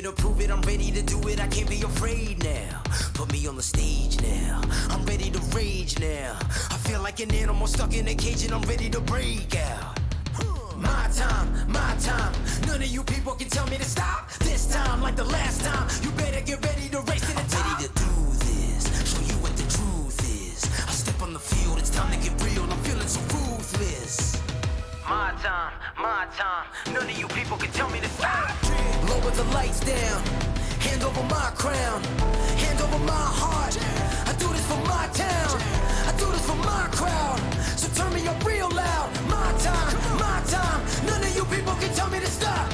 to prove it, I'm ready to do it, I can't be afraid now. Put me on the stage now, I'm ready to rage now. I feel like an animal stuck in a cage and I'm ready to break out. My time, none of you people can tell me to stop. This time, like the last time, you better get ready to race to the top. I'm ready to do this, show you what the truth is. I step on the field, it's time to get real, I'm feeling so ruthless. My time, none of you people can tell me to stop. Lower the lights down, hand over my crown, hand over my heart. I do this for my town, I do this for my crowd. So turn me up real loud. My time, none of you people can tell me to stop.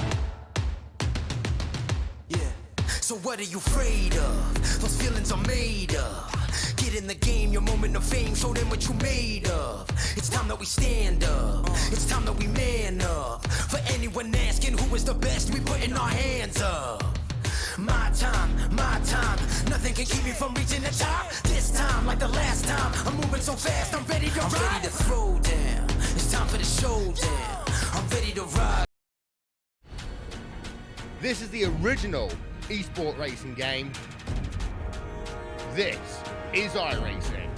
Yeah. So what are you afraid of? Those feelings are made of. Get in the game, your moment of fame, show them what you made of. It's time that we stand up, it's time that we man up. For anyone asking who is the best, we putting our hands up. My time, nothing can keep me from reaching the top. This time, like the last time, I'm moving so fast, I'm ready to ride. I'm ready to throw down, it's time for the showdown. I'm ready to ride. This is the original esport racing game. This is iRacing.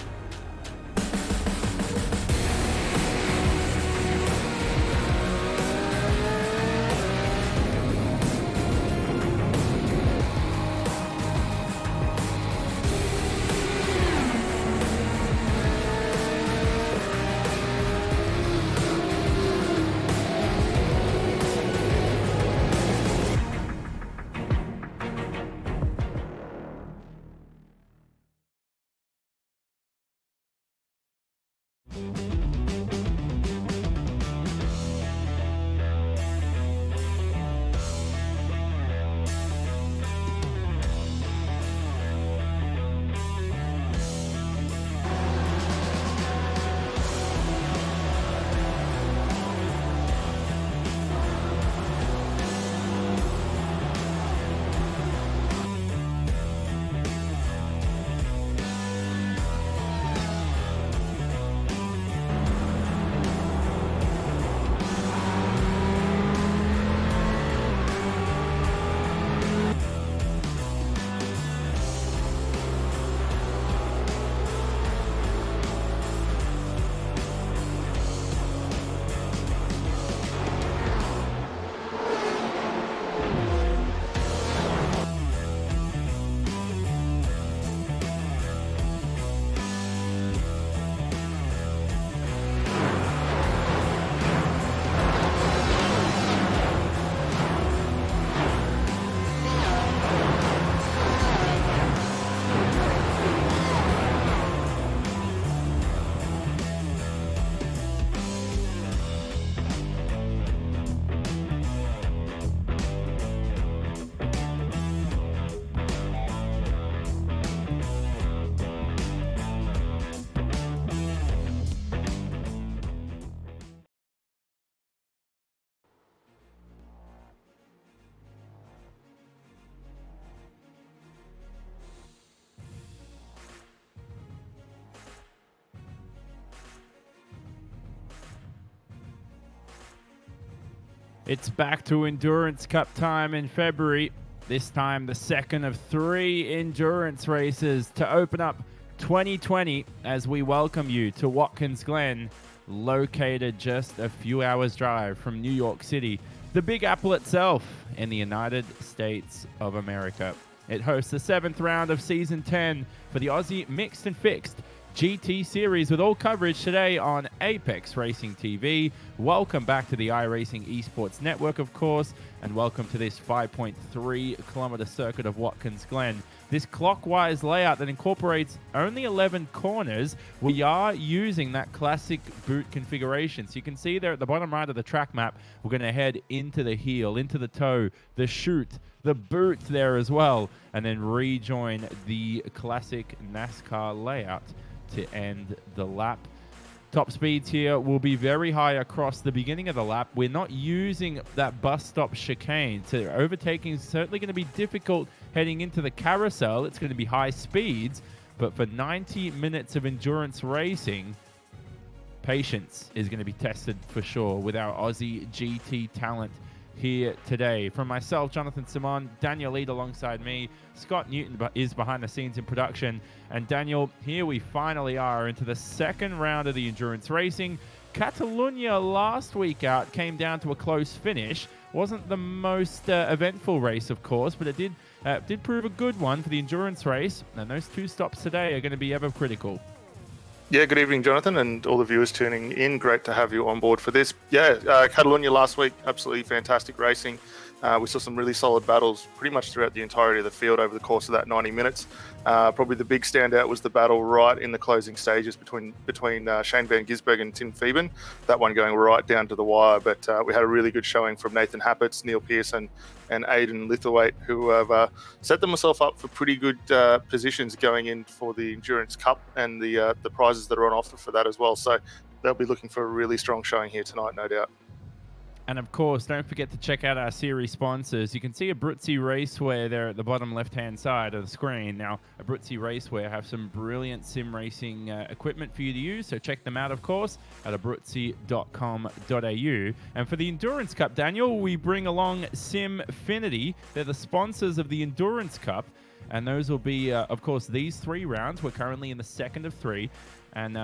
It's back to Endurance Cup time in February. This time the second of 3 endurance races to open up 2020 as we welcome you to Watkins, Glen, located just a few hours drive from New York City, the Big Apple itself in the United States of America. It hosts the 7th round of Season 10 for the Aussie Mixed and Fixed GT Series with all coverage today on Apex Racing TV. Welcome back to the iRacing Esports Network, of course, and welcome to this 5.3 kilometer circuit of Watkins Glen. This clockwise layout that incorporates only 11 corners. We are using that classic boot configuration. So you can see there at the bottom right of the track map, we're going to head into the heel, into the toe, the chute, the boot there as well, and then rejoin the classic NASCAR layout to end the lap. Top speeds here will be very high across the beginning of the lap. We're not using that bus stop chicane, so overtaking is certainly going to be difficult heading into the carousel. It's going to be high speeds, but for 90 minutes of endurance racing, patience is going to be tested for sure with our Aussie GT talent here today. From myself, Jonathan Simon, Daniel Lead alongside me, Scott Newton is behind the scenes in production. And Daniel, here we finally are into the second round of the endurance racing. Catalunya last week out came down to a close finish. Wasn't the most eventful race, of course, but it did prove a good one for the endurance race. And those 2 stops today are going to be ever critical. Yeah, good evening, Jonathan, and all the viewers tuning in. Great to have you on board for this. Catalunya last week, absolutely fantastic racing. We saw some really solid battles pretty much throughout the entirety of the field over the course of that 90 minutes. Probably the big standout was the battle right in the closing stages between Shane Van Gisbergen and Tim Phoeben. That one going right down to the wire. But we had a really good showing from Nathan Happitz, Neil Pearson, and Aidan Lithuate, who have set themselves up for pretty good positions going in for the Endurance Cup and the prizes that are on offer for that as well. So they'll be looking for a really strong showing here tonight, no doubt. And of course, don't forget to check out our series sponsors. You can see Abruzzi Raceway there at the bottom left-hand side of the screen. Now, Abruzzi Raceway have some brilliant sim racing equipment for you to use, so check them out, of course, at abruzzi.com.au. And for the Endurance Cup, Daniel, we bring along Simfinity. They're the sponsors of the Endurance Cup, and those will be, of course, these 3 rounds. We're currently in the second of 3. And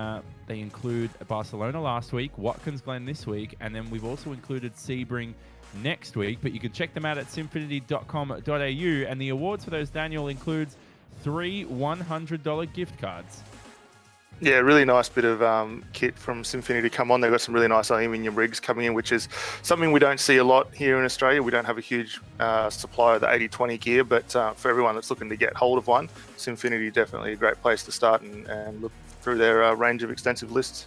they include Barcelona last week, Watkins Glen this week, and then we've also included Sebring next week. But you can check them out at simfinity.com.au. And the awards for those, Daniel, includes 3 $100 gift cards. Yeah, really nice bit of kit from Simfinity to come on. They've got some really nice aluminium rigs coming in, which is something we don't see a lot here in Australia. We don't have a huge supply of the 80/20 gear, but for everyone that's looking to get hold of one, Simfinity definitely a great place to start and look through their range of extensive lists.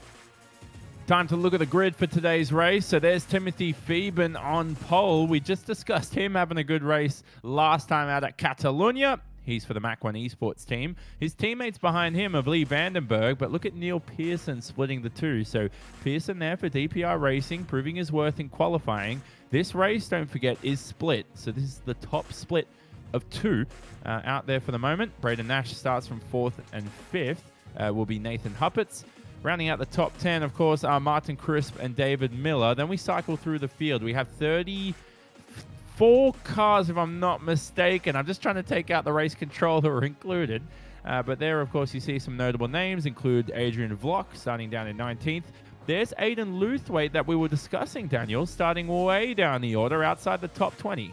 Time to look at the grid for today's race. So there's Timothy Phoeben on pole. We just discussed him having a good race last time out at Catalunya. He's for the Mach 1 Esports team. His teammates behind him are Lee Vandenberg, but look at Neil Pearson splitting the 2. So Pearson there for DPR Racing, proving his worth in qualifying. This race, don't forget, is split. So this is the top split of 2 out there for the moment. Braden Nash starts from 4th and 5th. Will be Nathan Huppitz. Rounding out the top 10, of course, are Martin Crisp and David Miller. Then we cycle through the field. We have 34 cars, if I'm not mistaken. I'm just trying to take out the race control that were included. But there, of course, you see some notable names, include Adrian Vlock, starting down in 19th. There's Aidan Luthwaite that we were discussing, Daniel, starting way down the order outside the top 20.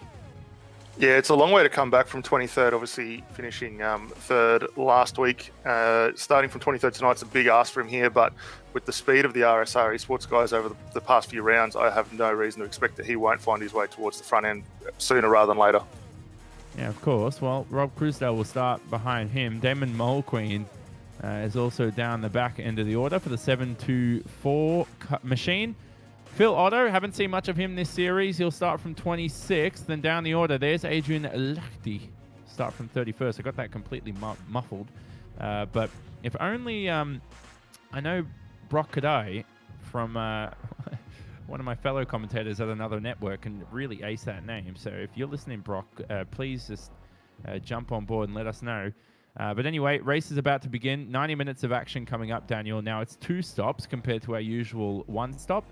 Yeah, it's a long way to come back from 23rd, obviously finishing 3rd last week. Starting from 23rd tonight's a big ask for him here, but with the speed of the RSR Esports guys over the past few rounds, I have no reason to expect that he won't find his way towards the front end sooner rather than later. Yeah, of course. Well, Rob Crusdale will start behind him. Damon Molequeen is also down the back end of the order for the 724 machine. Phil Otto, haven't seen much of him this series. He'll start from 26th. Then down the order, there's Adrian Lachty. Start from 31st. I got that completely muffled. But if only... I know Brock Kadai from one of my fellow commentators at another network can really ace that name. So if you're listening, Brock, please just jump on board and let us know. But anyway, race is about to begin. 90 minutes of action coming up, Daniel. Now it's 2 stops compared to our usual 1 stop.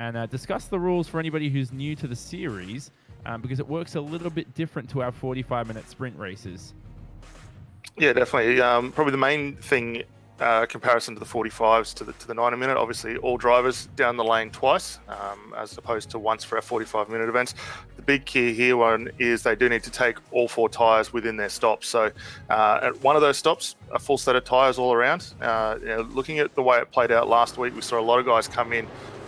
And discuss the rules for anybody who's new to the series, because it works a little bit different to our 45-minute sprint races. Yeah, definitely. Probably the main thing, comparison to the 45s to the 90-minute, obviously all drivers down the lane twice, as opposed to once for our 45-minute events. The big key here one is they do need to take all 4 tyres within their stops. So at one of those stops, a full set of tyres all around. Looking at the way it played out last week, we saw a lot of guys come in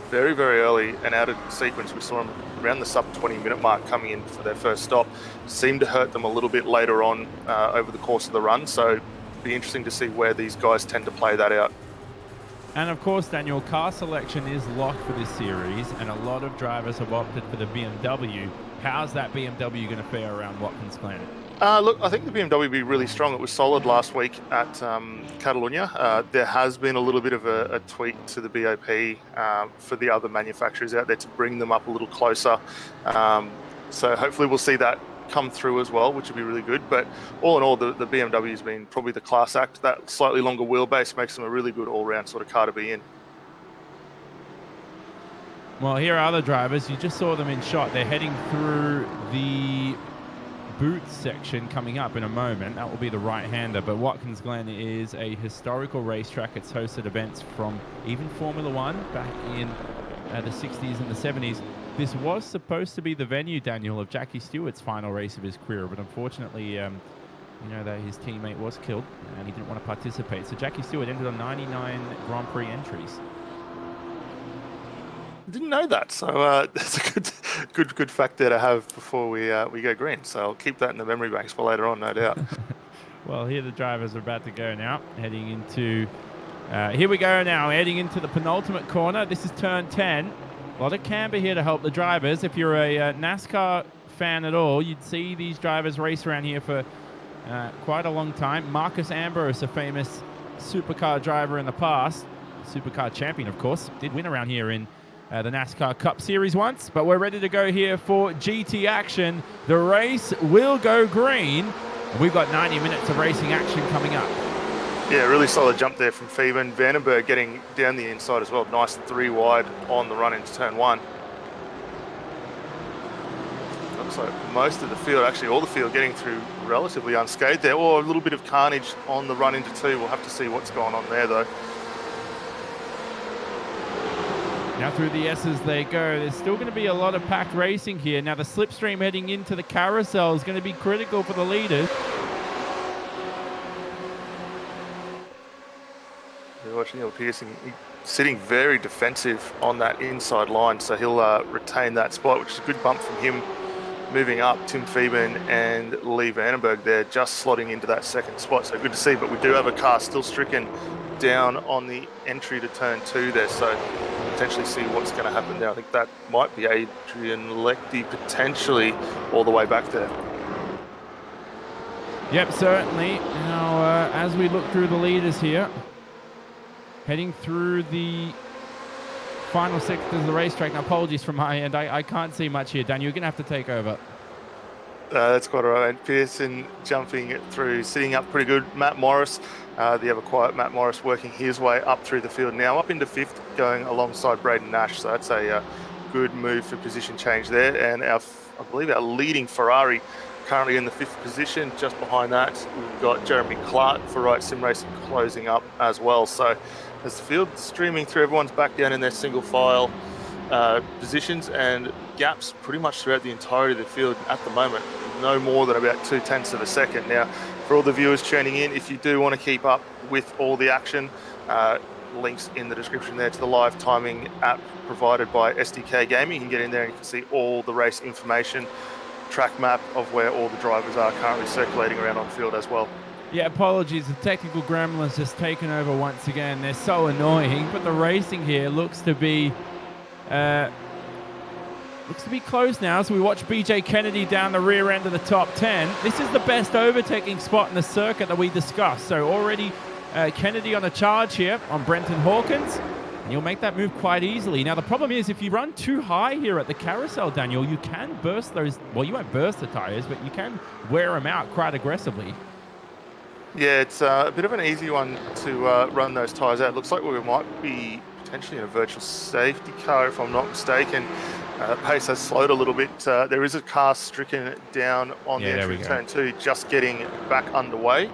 very, very early and out of sequence. We saw them around the sub 20-minute mark coming in for their first stop. Seemed to hurt them a little bit later on over the course of the run. So it'd be interesting to see where these guys tend to play that out. And of course, Daniel, car selection is locked for this series, and a lot of drivers have opted for the BMW. How's that BMW going to fare around Watkins Glen? Look, I think the BMW will be really strong. It was solid last week at Catalunya. There has been a little bit of a tweak to the BOP for the other manufacturers out there to bring them up a little closer. So hopefully we'll see that come through as well, which would be really good. But all in all, the BMW has been probably the class act. That slightly longer wheelbase makes them a really good all-round sort of car to be in. Well, here are other drivers. You just saw them in shot. They're heading through the boots section coming up in a moment. That will be the right-hander. But Watkins Glen is a historical racetrack. It's hosted events from even Formula One back in the 60s and the 70s. This was supposed to be the venue, Daniel, of Jackie Stewart's final race of his career, but unfortunately, that his teammate was killed and he didn't want to participate. So Jackie Stewart ended on 99 Grand Prix entries. Didn't know that, so that's a good fact there to have before we go green. So I'll keep that in the memory banks for later on, no doubt. Well, here the drivers are about to go now, heading into. Here we go now, heading into the penultimate corner. This is turn 10. A lot of camber here to help the drivers. If you're a NASCAR fan at all, you'd see these drivers race around here for quite a long time. Marcus Ambrose, a famous supercar driver in the past, supercar champion, of course, did win around here in the NASCAR Cup Series once. But we're ready to go here for GT action. The race will go green. We've got 90 minutes of racing action coming up. Yeah, really solid jump there from Fieben. Vandenberg getting down the inside as well. Nice 3 wide on the run into turn 1. Looks like most of the field, actually all the field, getting through relatively unscathed there. Or a little bit of carnage on the run into 2. We'll have to see what's going on there though. Now through the S's they go. There's still going to be a lot of packed racing here. Now the slipstream heading into the carousel is going to be critical for the leaders. You're watching Neil Pearson sitting very defensive on that inside line, so he'll retain that spot, which is a good bump from him. Moving up, Tim Fieben and Lee Vandenberg there, just slotting into that second spot. So good to see, but we do have a car still stricken down on the entry to turn 2 there, so potentially see what's going to happen there. I think that might be Adrian Lecty potentially all the way back there. Yep, certainly. Now, as we look through the leaders here, heading through the final sectors of the racetrack. Now, apologies from my end. I can't see much here. Dan, you're going to have to take over. That's quite all right. Pearson jumping through, sitting up pretty good. Matt Morris, the ever quiet Matt Morris, working his way up through the field now, up into 5th, going alongside Braden Nash. So that's a good move for position change there. And I believe our leading Ferrari currently in the 5th position. Just behind that, we've got Jeremy Clark for Right Sim Racing closing up as well. So as the field streaming through, everyone's back down in their single file positions, and gaps pretty much throughout the entirety of the field at the moment. No more than about 0.2 of a second. Now, for all the viewers tuning in, if you do want to keep up with all the action, links in the description there to the live timing app provided by SDK Gaming. You can get in there and you can see all the race information, track map of where all the drivers are currently circulating around on field as well. Yeah, apologies. The technical gremlins just taken over once again. They're so annoying, but the racing here looks to be close now. So we watch BJ Kennedy down the rear end of the top 10. This is the best overtaking spot in the circuit that we discussed. So already Kennedy on a charge here on Brenton Hawkins, and you'll make that move quite easily. Now the problem is if you run too high here at the carousel, Daniel, you can burst those. Well, you won't burst the tires, but you can wear them out quite aggressively. Yeah, it's a bit of an easy one to run those tyres out. It looks like we might be potentially in a virtual safety car, if I'm not mistaken. Pace has slowed a little bit. There is a car stricken down on the entry to turn 2, just getting back underway.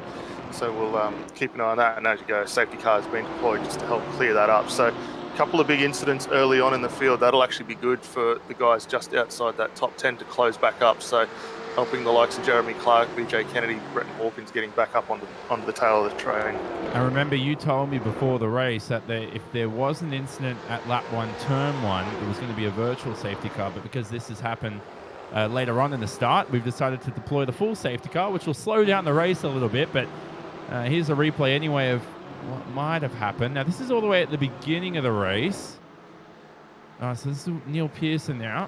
So we'll keep an eye on that. And as you go, safety car has been deployed just to help clear that up. So a couple of big incidents early on in the field. That'll actually be good for the guys just outside that top 10 to close back up. So helping the likes of Jeremy Clark, BJ Kennedy, Brenton Hawkins getting back up onto the tail of the train. I remember you told me before the race that if there was an incident at lap 1, turn 1, it was going to be a virtual safety car, but because this has happened later on in the start, we've decided to deploy the full safety car, which will slow down the race a little bit, but here's a replay anyway of what might have happened. Now, this is all the way at the beginning of the race. So this is Neil Pearson now.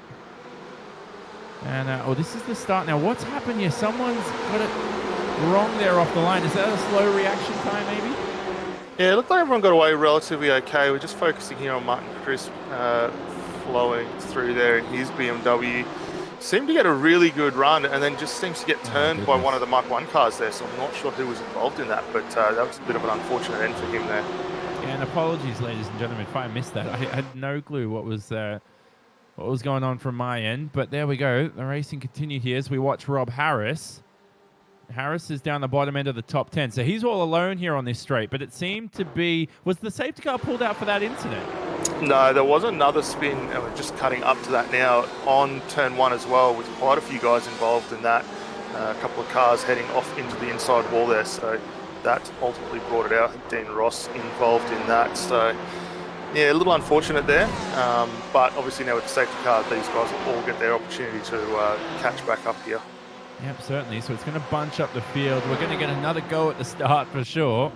And, this is the start. Now, what's happened here? Someone's got it wrong there off the line. Is that a slow reaction time, maybe? Yeah, it looked like everyone got away relatively okay. We're just focusing here on Martin Crisp flowing through there in his BMW. Seemed to get a really good run and then just seems to get turned by one of the Mark 1 cars there. So I'm not sure who was involved in that, but that was a bit of an unfortunate end for him there. Yeah, and apologies, ladies and gentlemen, if I missed that. I had no clue what was what was going on from my end. But there we go. The racing continued here as we watch Rob Harris. Harris is down the bottom end of the top 10. So he's all alone here on this straight. But it seemed to be... Was the safety car pulled out for that incident? No, there was another spin, and we're just cutting up to that now on turn 1 as well, with quite a few guys involved in that. A couple of cars heading off into the inside wall there. So that ultimately brought it out. I think Dean Ross involved in that. So, yeah, a little unfortunate there. But obviously now with the safety car, these guys will all get their opportunity to catch back up here. Yep, certainly. So it's going to bunch up the field. We're going to get another go at the start for sure.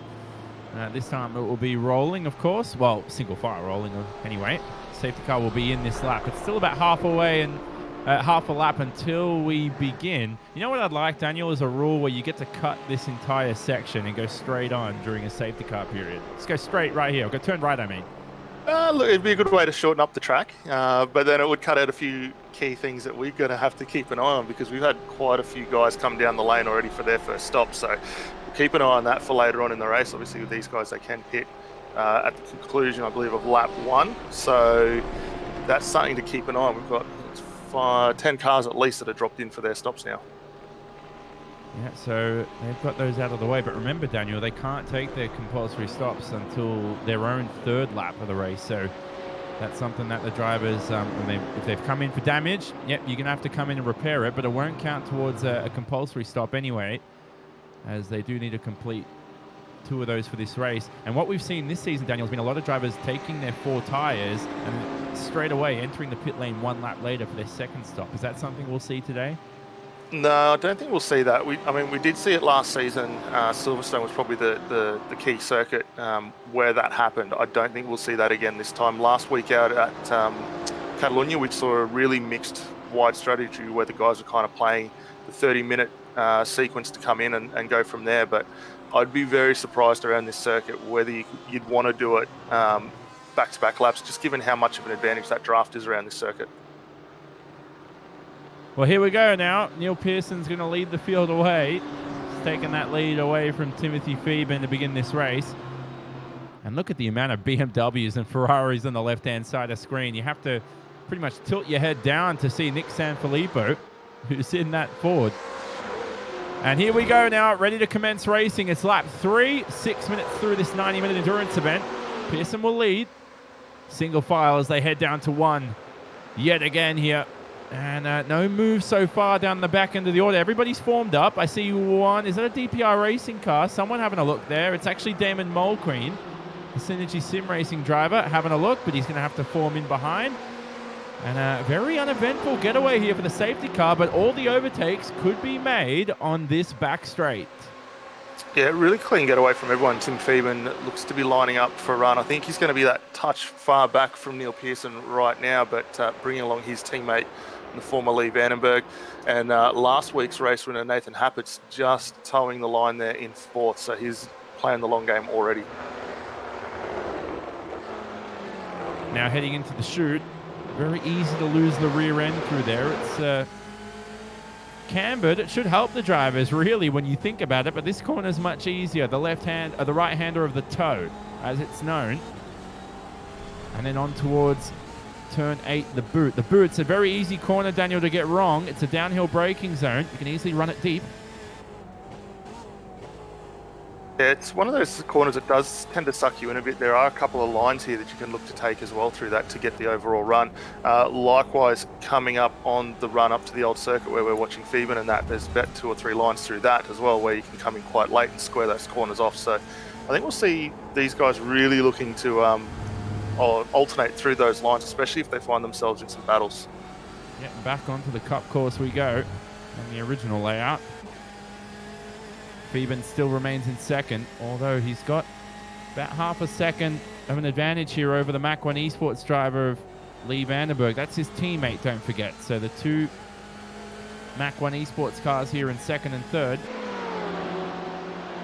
This time it will be rolling, of course. Well, single file rolling anyway. Safety car will be in this lap. It's still about half away and half a lap until we begin. You know what I'd like, Daniel, is a rule where you get to cut this entire section and go straight on during a safety car period. Let's go straight right here. Go turn right, I mean. Look, it'd be a good way to shorten up the track, but then it would cut out a few key things that we're going to have to keep an eye on, because we've had quite a few guys come down the lane already for their first stop. So we'll keep an eye on that for later on in the race. Obviously, with these guys, they can hit at the conclusion, I believe, of lap 1. So that's something to keep an eye on. We've got 10 cars at least that are dropped in for their stops now. Yeah, so they've got those out of the way. But remember, Daniel, they can't take their compulsory stops until their own third lap of the race. So that's something that the drivers, if they've come in for damage, yep, you're going to have to come in and repair it. But it won't count towards a compulsory stop anyway, as they do need to complete 2 of those for this race. And what we've seen this season, Daniel, has been a lot of drivers taking their 4 tyres and straight away entering the pit lane 1 lap later for their second stop. Is that something we'll see today? No, I don't think we'll see that. We did see it last season. Silverstone was probably the key circuit where that happened. I don't think we'll see that again this time. Last week out at Catalunya, we saw a really mixed wide strategy where the guys were kind of playing the 30-minute sequence to come in and go from there. But I'd be very surprised around this circuit whether you'd want to do it back-to-back laps, just given how much of an advantage that draft is around this circuit. Well, here we go now. Neil Pearson's going to lead the field away. He's taken that lead away from Timothy Phoeben to begin this race. And look at the amount of BMWs and Ferraris on the left-hand side of the screen. You have to pretty much tilt your head down to see Nick Sanfilippo, who's in that Ford. And here we go now, ready to commence racing. It's lap 3, 6 minutes through this 90-minute endurance event. Pearson will lead. Single file as they head down to 1 yet again here. And no move so far down the back end of the order. Everybody's formed up. I see one. Is that a DPR racing car? Someone having a look there. It's actually Damon Mulqueen, the Synergy Sim Racing driver, having a look, but he's going to have to form in behind. And a very uneventful getaway here for the safety car, but all the overtakes could be made on this back straight. Yeah, really clean getaway from everyone. Tim Phoeben looks to be lining up for a run. I think he's going to be that touch far back from Neil Pearson right now, but bringing along his teammate, the former Lee Vandenberg. And last week's race winner, Nathan Happett's just towing the line there in 4th, so he's playing the long game already. Now heading into the chute, very easy to lose the rear end through there. It's cambered. It should help the drivers really when you think about it, but this corner is much easier. The the right hander of the toe, as it's known. And then on towards turn 8, the boot. The boot's a very easy corner, Daniel, to get wrong. It's a downhill braking zone. You can easily run it deep. Yeah, it's one of those corners that does tend to suck you in a bit. There are a couple of lines here that you can look to take as well through that to get the overall run. Likewise, coming up on the run up to the old circuit where we're watching Phoeben and that, there's about 2 or 3 lines through that as well where you can come in quite late and square those corners off. So I think we'll see these guys really looking to alternate through those lines, especially if they find themselves in some battles. Yeah, back onto the cup course we go on the original layout. Phoeben still remains in 2nd, although he's got about half a second of an advantage here over the Mach 1 Esports driver of Lee Vandenberg. That's his teammate, don't forget. So the 2 Mach 1 Esports cars here in 2nd and 3rd.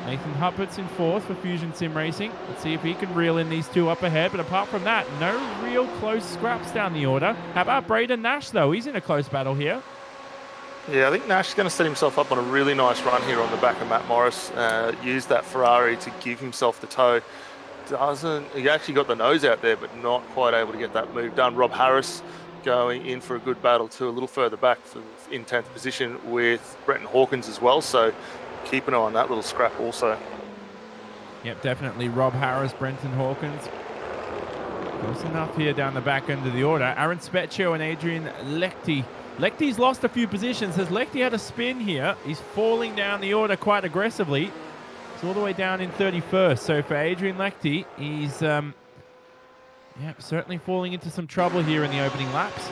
Nathan Huppert's in 4th for Fusion Sim Racing. Let's see if he can reel in these 2 up ahead. But apart from that, no real close scraps down the order. How about Braden Nash, though? He's in a close battle here. Yeah, I think Nash is going to set himself up on a really nice run here on the back of Matt Morris. Use that Ferrari to give himself the tow. He actually got the nose out there, but not quite able to get that move done. Rob Harris going in for a good battle too, a little further back in 10th position with Brenton Hawkins as well. So keep an eye on that little scrap also. Yep, definitely. Rob Harris, Brenton Hawkins. Close enough here down the back end of the order. Aaron Specchio and Adrian Lechty. Lechty's lost a few positions. Has Lechty had a spin here? He's falling down the order quite aggressively. He's all the way down in 31st. So for Adrian Lechty, he's certainly falling into some trouble here in the opening laps.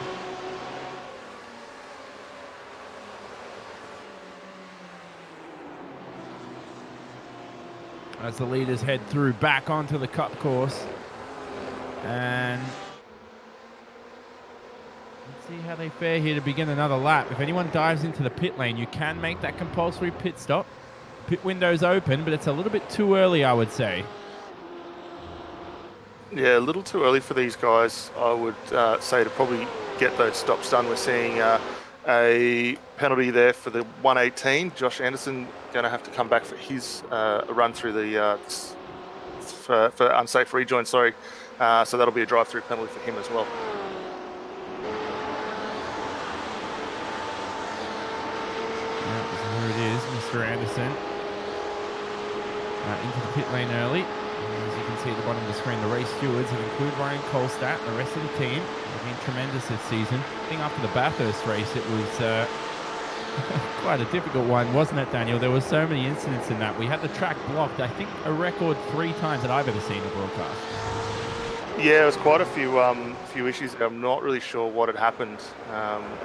As the leaders head through back onto the cup course. And let's see how they fare here to begin another lap. If anyone dives into the pit lane, you can make that compulsory pit stop. Pit window's open, but it's a little bit too early, I would say. Yeah, a little too early for these guys, I would say, to probably get those stops done. We're seeing a penalty there for the 118. Josh Anderson going to have to come back for his run through the for unsafe rejoin. Sorry, so that'll be a drive-through penalty for him as well. Yeah, here it is, Mr. Anderson into the pit lane early. As you can see at the bottom of the screen, the race stewards have included Ryan Kolstad and the rest of the team. They've been tremendous this season. I think after the Bathurst race, it was quite a difficult one, wasn't it, Daniel? There were so many incidents in that. We had the track blocked, I think, a record 3 times that I've ever seen a broadcast. Yeah, it was quite a few issues. I'm not really sure what had happened.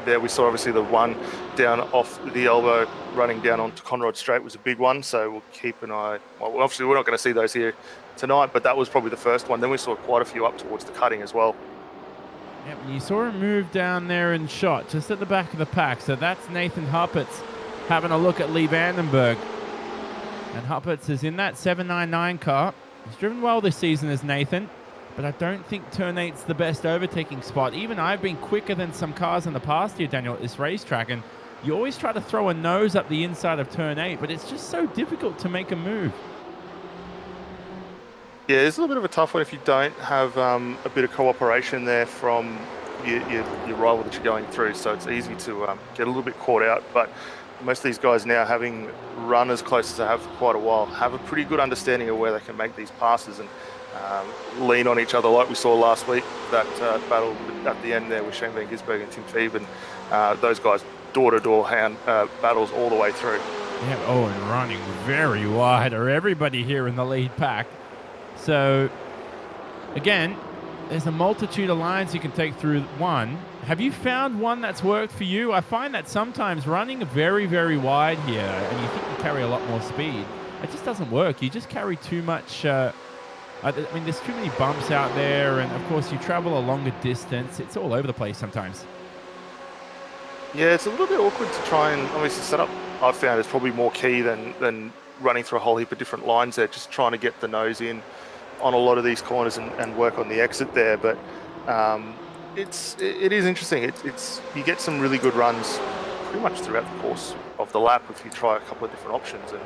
There we saw obviously the one down off the elbow running down onto Conrod Straight was a big one, so we'll keep an eye. Well, obviously we're not going to see those here tonight, but that was probably the first one. Then we saw quite a few up towards the cutting as well. Yep, you saw him move down there and shot just at the back of the pack. So that's Nathan Huppertz having a look at Lee Vandenberg. And Huppertz is in that 799 car. He's driven well this season as Nathan, but I don't think turn 8's the best overtaking spot. Even I've been quicker than some cars in the past here, Daniel, at this racetrack, and you always try to throw a nose up the inside of turn 8, but it's just so difficult to make a move. Yeah, it's a little bit of a tough one if you don't have a bit of cooperation there from your rival that you're going through. So it's easy to get a little bit caught out. But most of these guys now, having run as close as they have for quite a while, have a pretty good understanding of where they can make these passes and lean on each other like we saw last week. That battle at the end there with Shane Van Gisbergen and Tim Phoebe, and those guys door-to-door hand battles all the way through. Yeah, and running very wide are everybody here in the lead pack. So, again, there's a multitude of lines you can take through one. Have you found one that's worked for you? I find that sometimes running very, very wide here, and you think you carry a lot more speed, it just doesn't work. You just carry too much. I mean, there's too many bumps out there, and of course, you travel a longer distance. It's all over the place sometimes. Yeah, it's a little bit awkward to try and obviously set up. I've found it's probably more key than running through a whole heap of different lines there, just trying to get the nose in on a lot of these corners and work on the exit there. But it is interesting. It's you get some really good runs pretty much throughout the course of the lap if you try a couple of different options and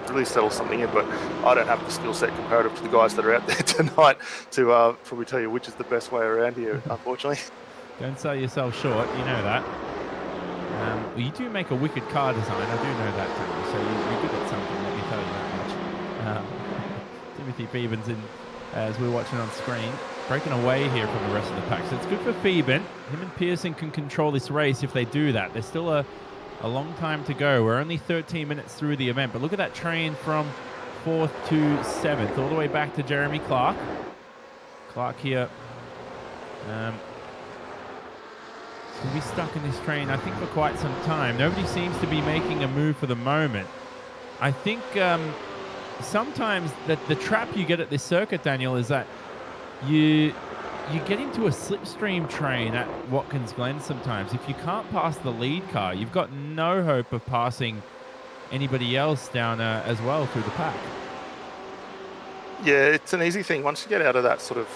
really settle something in. But I don't have the skill set comparative to the guys that are out there tonight to probably tell you which is the best way around here, unfortunately. Don't sell yourself short, you know that. Well, you do make a wicked car design, I do know that, Tony, so you're good at something, let me tell you that much. Timothy Phoeben's in, as we're watching on screen, breaking away here from the rest of the pack. So it's good for Phoeben. Him and Pearson can control this race if they do that. There's still a long time to go. We're only 13 minutes through the event, but look at that train from 4th to 7th, all the way back to Jeremy Clark. Clark here. He'll be stuck in this train, I think, for quite some time. Nobody seems to be making a move for the moment. I think sometimes the trap you get at this circuit, Daniel, is that you get into a slipstream train at Watkins Glen sometimes. If you can't pass the lead car, you've got no hope of passing anybody else down as well through the pack. Yeah, it's an easy thing. Once you get out of that sort of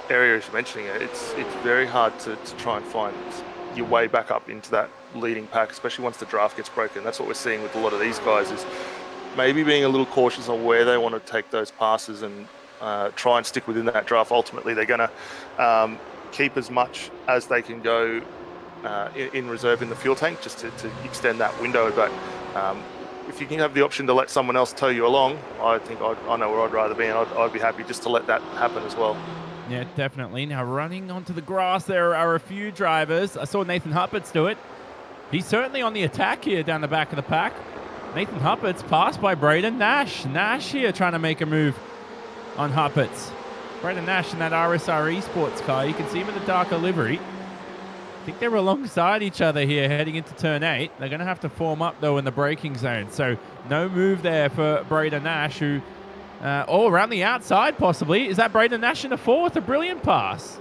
area as you're mentioning it, it's very hard to try and find your way back up into that leading pack, especially once the draft gets broken. That's what we're seeing with a lot of these guys, is maybe being a little cautious on where they want to take those passes and try and stick within that draft. Ultimately, they're going to keep as much as they can go in reserve in the fuel tank, just to extend that window. But if you can have the option to let someone else tow you along, I think I know where I'd rather be, and I'd be happy just to let that happen as well. Yeah, definitely. Now running onto the grass, there are a few drivers. I saw Nathan Huppert's do it. He's certainly on the attack here down the back of the pack. Nathan Huppert's passed by Braden Nash. Nash here trying to make a move on Huppert's. Braden Nash in that RSR Esports car. You can see him in the darker livery. I think they're alongside each other here heading into turn 8. They're going to have to form up, though, in the braking zone. So no move there for Braden Nash, who... around the outside, possibly. Is that Braden Nash in the 4th? A brilliant pass.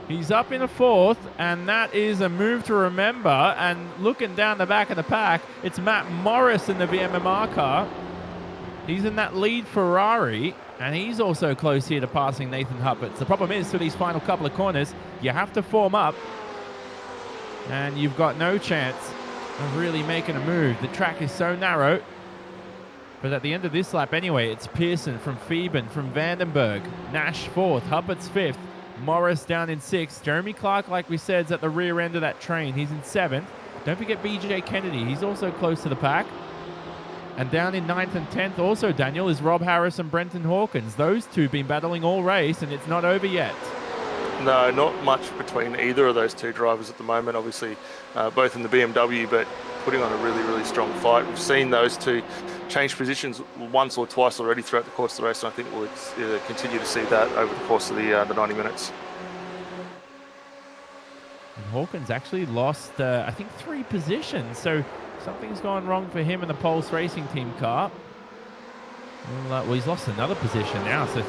He's up in the 4th, and that is a move to remember. And looking down the back of the pack, it's Matt Morris in the VMMR car. He's in that lead Ferrari, and he's also close here to passing Nathan Huppert. The problem is, for these final couple of corners, you have to form up, and you've got no chance of really making a move. The track is so narrow. But at the end of this lap anyway, it's Pearson from Phoeben, from Vandenberg, Nash 4th, Huppert's 5th, Morris down in 6th. Jeremy Clark, like we said, is at the rear end of that train. He's in 7th. Don't forget BJ Kennedy. He's also close to the pack. And down in 9th and 10th also, Daniel, is Rob Harris and Brenton Hawkins. Those two been battling all race, and it's not over yet. No, not much between either of those two drivers at the moment. Obviously, both in the BMW, but putting on a really, really strong fight. We've seen those two change positions once or twice already throughout the course of the race, and I think we'll continue to see that over the course of the 90 minutes. And Hawkins actually lost, I think, 3 positions, so something's gone wrong for him in the Pulse Racing Team car. Well, he's lost another position now, so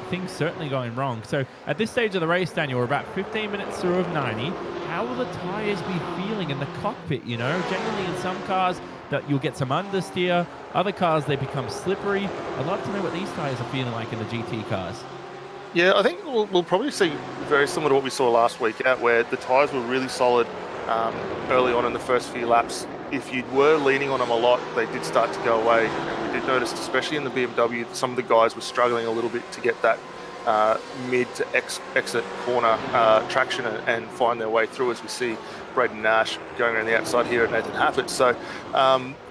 things certainly going wrong. So at this stage of the race, Daniel, we're about 15 minutes through of 90. How will the tyres be feeling in the cockpit, you know? Generally in some cars that you'll get some understeer, other cars they become slippery. I'd love to know what these tyres are feeling like in the GT cars. Yeah, I think we'll probably see very similar to what we saw last week out, where the tyres were really solid early on in the first few laps. If you were leaning on them a lot, they did start to go away. And we did notice, especially in the BMW, some of the guys were struggling a little bit to get that mid to exit corner traction and find their way through, as we see Braden Nash going around the outside here at Nathan Hafford. So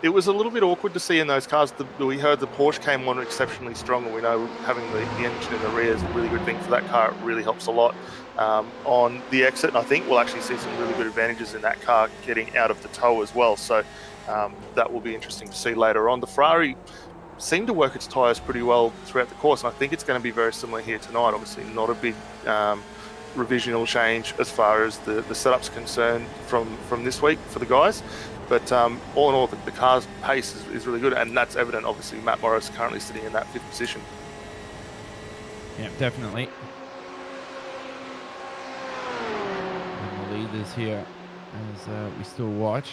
it was a little bit awkward to see in those cars. We heard the Porsche came on exceptionally strong, and we know having the engine in the rear is a really good thing for that car. It really helps a lot on the exit, and I think we'll actually see some really good advantages in that car getting out of the tow as well. So that will be interesting to see later on. The Ferrari seemed to work its tyres pretty well throughout the course, and I think it's going to be very similar here tonight. Obviously not a big revisional change as far as the setup's concerned from this week for the guys, but all in all, the car's pace is really good, and that's evident. Obviously Matt Morris currently sitting in that 5th position. Yeah, definitely. And the leaders here as we still watch,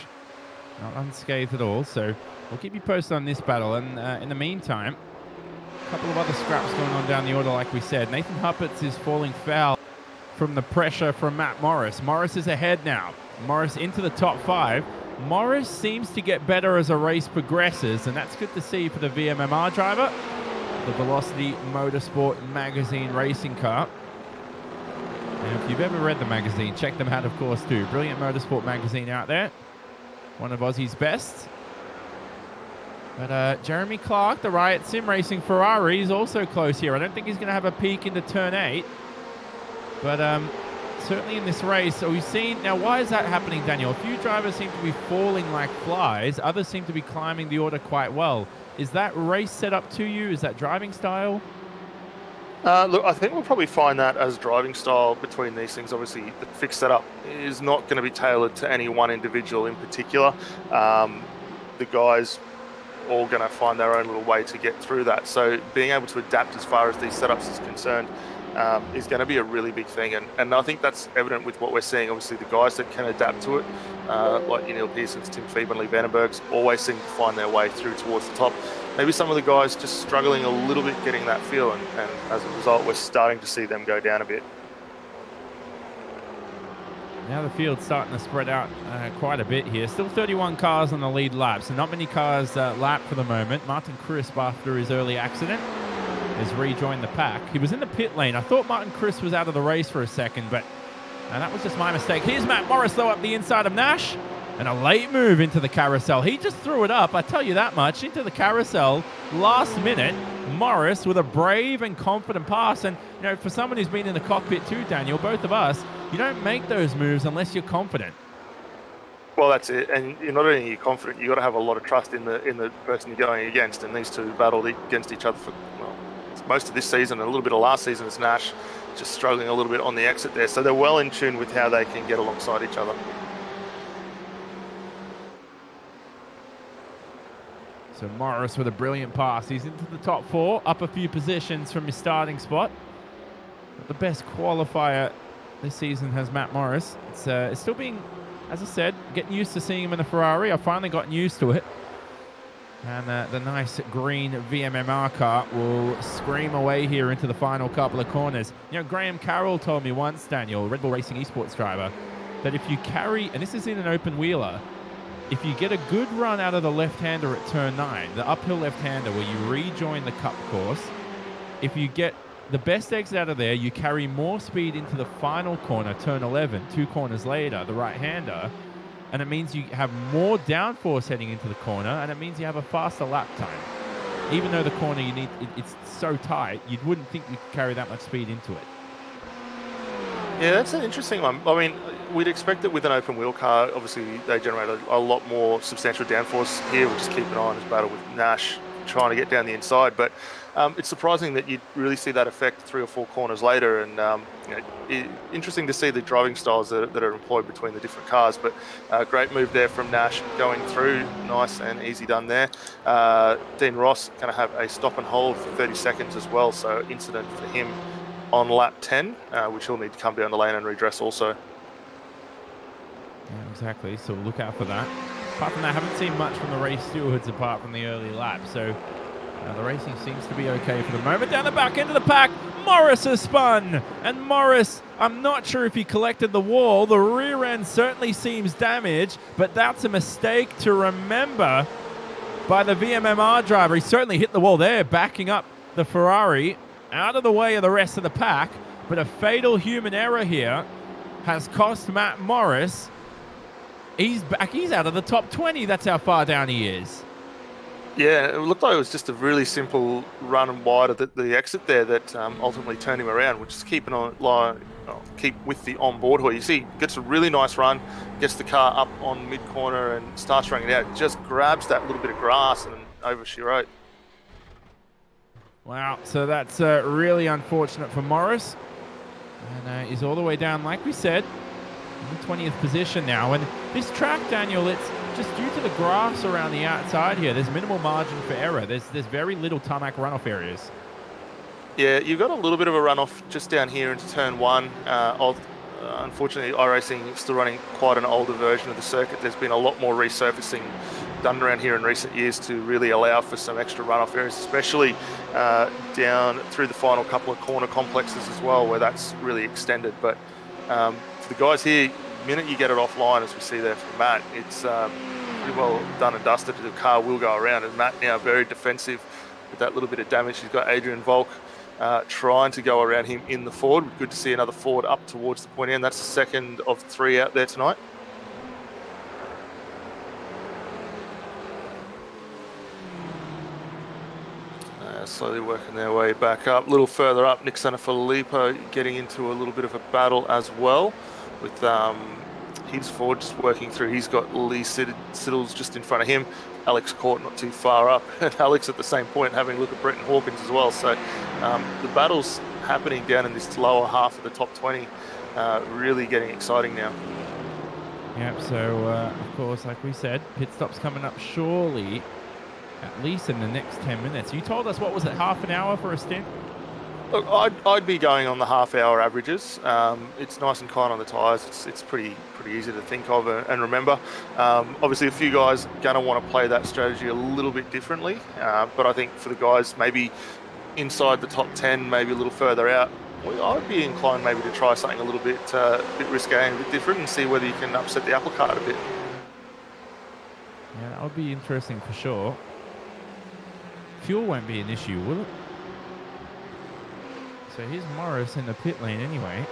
not unscathed at all, so we'll keep you posted on this battle. And in the meantime, a couple of other scraps going on down the order, like we said. Nathan Huppert's is falling foul from the pressure from Matt Morris. Morris is ahead now. Morris into the top 5. Morris seems to get better as the race progresses, and that's good to see for the VMMR driver, the Velocity Motorsport Magazine racing car. And if you've ever read the magazine, check them out, of course, too. Brilliant motorsport magazine out there. One of Aussie's best. But Jeremy Clark, the Riot Sim Racing Ferrari, is also close here. I don't think he's going to have a peak into turn 8. But certainly in this race, we've seen... Now, why is that happening, Daniel? A few drivers seem to be falling like flies. Others seem to be climbing the order quite well. Is that race set up to you? Is that driving style? Look, I think we'll probably find that as driving style between these things. Obviously, the fixed setup is not going to be tailored to any one individual in particular. The guys all going to find their own little way to get through that. So being able to adapt as far as these setups is concerned is going to be a really big thing. And I think that's evident with what we're seeing. Obviously, the guys that can adapt to it, like Neil Pearson's, Tim Phoebe and Lee Vandenberg's, always seem to find their way through towards the top. Maybe some of the guys just struggling a little bit getting that feel, and as a result, we're starting to see them go down a bit. Now the field's starting to spread out quite a bit here. Still 31 cars on the lead lap, so not many cars lap for the moment. Martin Crisp, after his early accident, has rejoined the pack. He was in the pit lane. I thought Martin Chris was out of the race for a second, but that was just my mistake. Here's Matt Morris, though, up the inside of Nash. And a late move into the carousel. He just threw it up, I tell you that much, into the carousel last minute. Morris with a brave and confident pass. And, you know, for someone who's been in the cockpit too, Daniel, both of us, you don't make those moves unless you're confident. Well, that's it. And you're not only confident, you've got to have a lot of trust in the person you're going against. And these two battled against each other for, well, most of this season and a little bit of last season as Nash just struggling a little bit on the exit there. So they're well in tune with how they can get alongside each other. So Morris with a brilliant pass. He's into the top 4, up a few positions from his starting spot. But the best qualifier this season has Matt Morris. It's still being, as I said, getting used to seeing him in a Ferrari. I've finally gotten used to it. And the nice green VMMR car will scream away here into the final couple of corners. You know, Graham Carroll told me once, Daniel, Red Bull Racing Esports driver, that if you carry, and this is in an open wheeler, if you get a good run out of the left-hander at turn 9, the uphill left-hander where you rejoin the cup course, if you get the best exit out of there, you carry more speed into the final corner, turn 11, 2 corners later, the right-hander, and it means you have more downforce heading into the corner, and it means you have a faster lap time. Even though the corner it's so tight, you wouldn't think you could carry that much speed into it. Yeah, that's an interesting one. I mean, we'd expect that with an open wheel car, obviously they generate a lot more substantial downforce here. We'll just keep an eye on his battle with Nash trying to get down the inside. But it's surprising that you'd really see that effect 3 or 4 corners later. And interesting to see the driving styles that are employed between the different cars. But great move there from Nash going through. Nice and easy done there. Dean Ross going to have a stop and hold for 30 seconds as well. So incident for him on lap 10, which he'll need to come down the lane and redress also. Yeah, exactly. So look out for that. Apart from that, I haven't seen much from the race stewards apart from the early lap. So the racing seems to be okay for the moment. Down the back end of the pack, Morris has spun. And Morris, I'm not sure if he collected the wall. The rear end certainly seems damaged, but that's a mistake to remember by the VMMR driver. He certainly hit the wall there, backing up the Ferrari out of the way of the rest of the pack. But a fatal human error here has cost Matt Morris. He's back. He's out of the top 20. That's how far down he is. Yeah, it looked like it was just a really simple run wide of the exit there that ultimately turned him around, which is keep with the onboard hoist. You see, gets a really nice run, gets the car up on mid-corner and starts running it out. Just grabs that little bit of grass and over she wrote. Wow, so that's really unfortunate for Morris. And he's all the way down, like we said, in the 20th position now. And this track, Daniel, it's just due to the grass around the outside here. There's minimal margin for error. There's very little tarmac runoff areas. Yeah, you've got a little bit of a runoff just down here into turn 1. Unfortunately, iRacing is still running quite an older version of the circuit. There's been a lot more resurfacing done around here in recent years to really allow for some extra runoff areas, especially down through the final couple of corner complexes as well, where that's really extended. But for the guys here, the minute you get it offline, as we see there from Matt, it's pretty well done and dusted. The car will go around, and Matt now very defensive with that little bit of damage. He's got Adrian Volk trying to go around him in the Ford. Good to see another Ford up towards the point end. That's the second of 3 out there tonight. Slowly working their way back up. A little further up, Nick Sanafilippo getting into a little bit of a battle as well with his Ford just working through. He's got Lee Siddles just in front of him. Alex Court not too far up. And Alex at the same point having a look at Brenton Hawkins as well. So the battle's happening down in this lower half of the top 20. Really getting exciting now. Yep, so of course, like we said, pit stop's coming up surely, at least in the next 10 minutes. You told us, what was it, half an hour for a stint? Look, I'd be going on the half-hour averages. It's nice and kind on the tyres. It's pretty easy to think of and remember. Obviously, a few guys are going to want to play that strategy a little bit differently. But I think for the guys maybe inside the top 10, maybe a little further out, I'd be inclined maybe to try something a little bit risque and a bit different and see whether you can upset the apple cart a bit. Yeah, that would be interesting for sure. Fuel won't be an issue, will it? So here's Morris in the pit lane anyway.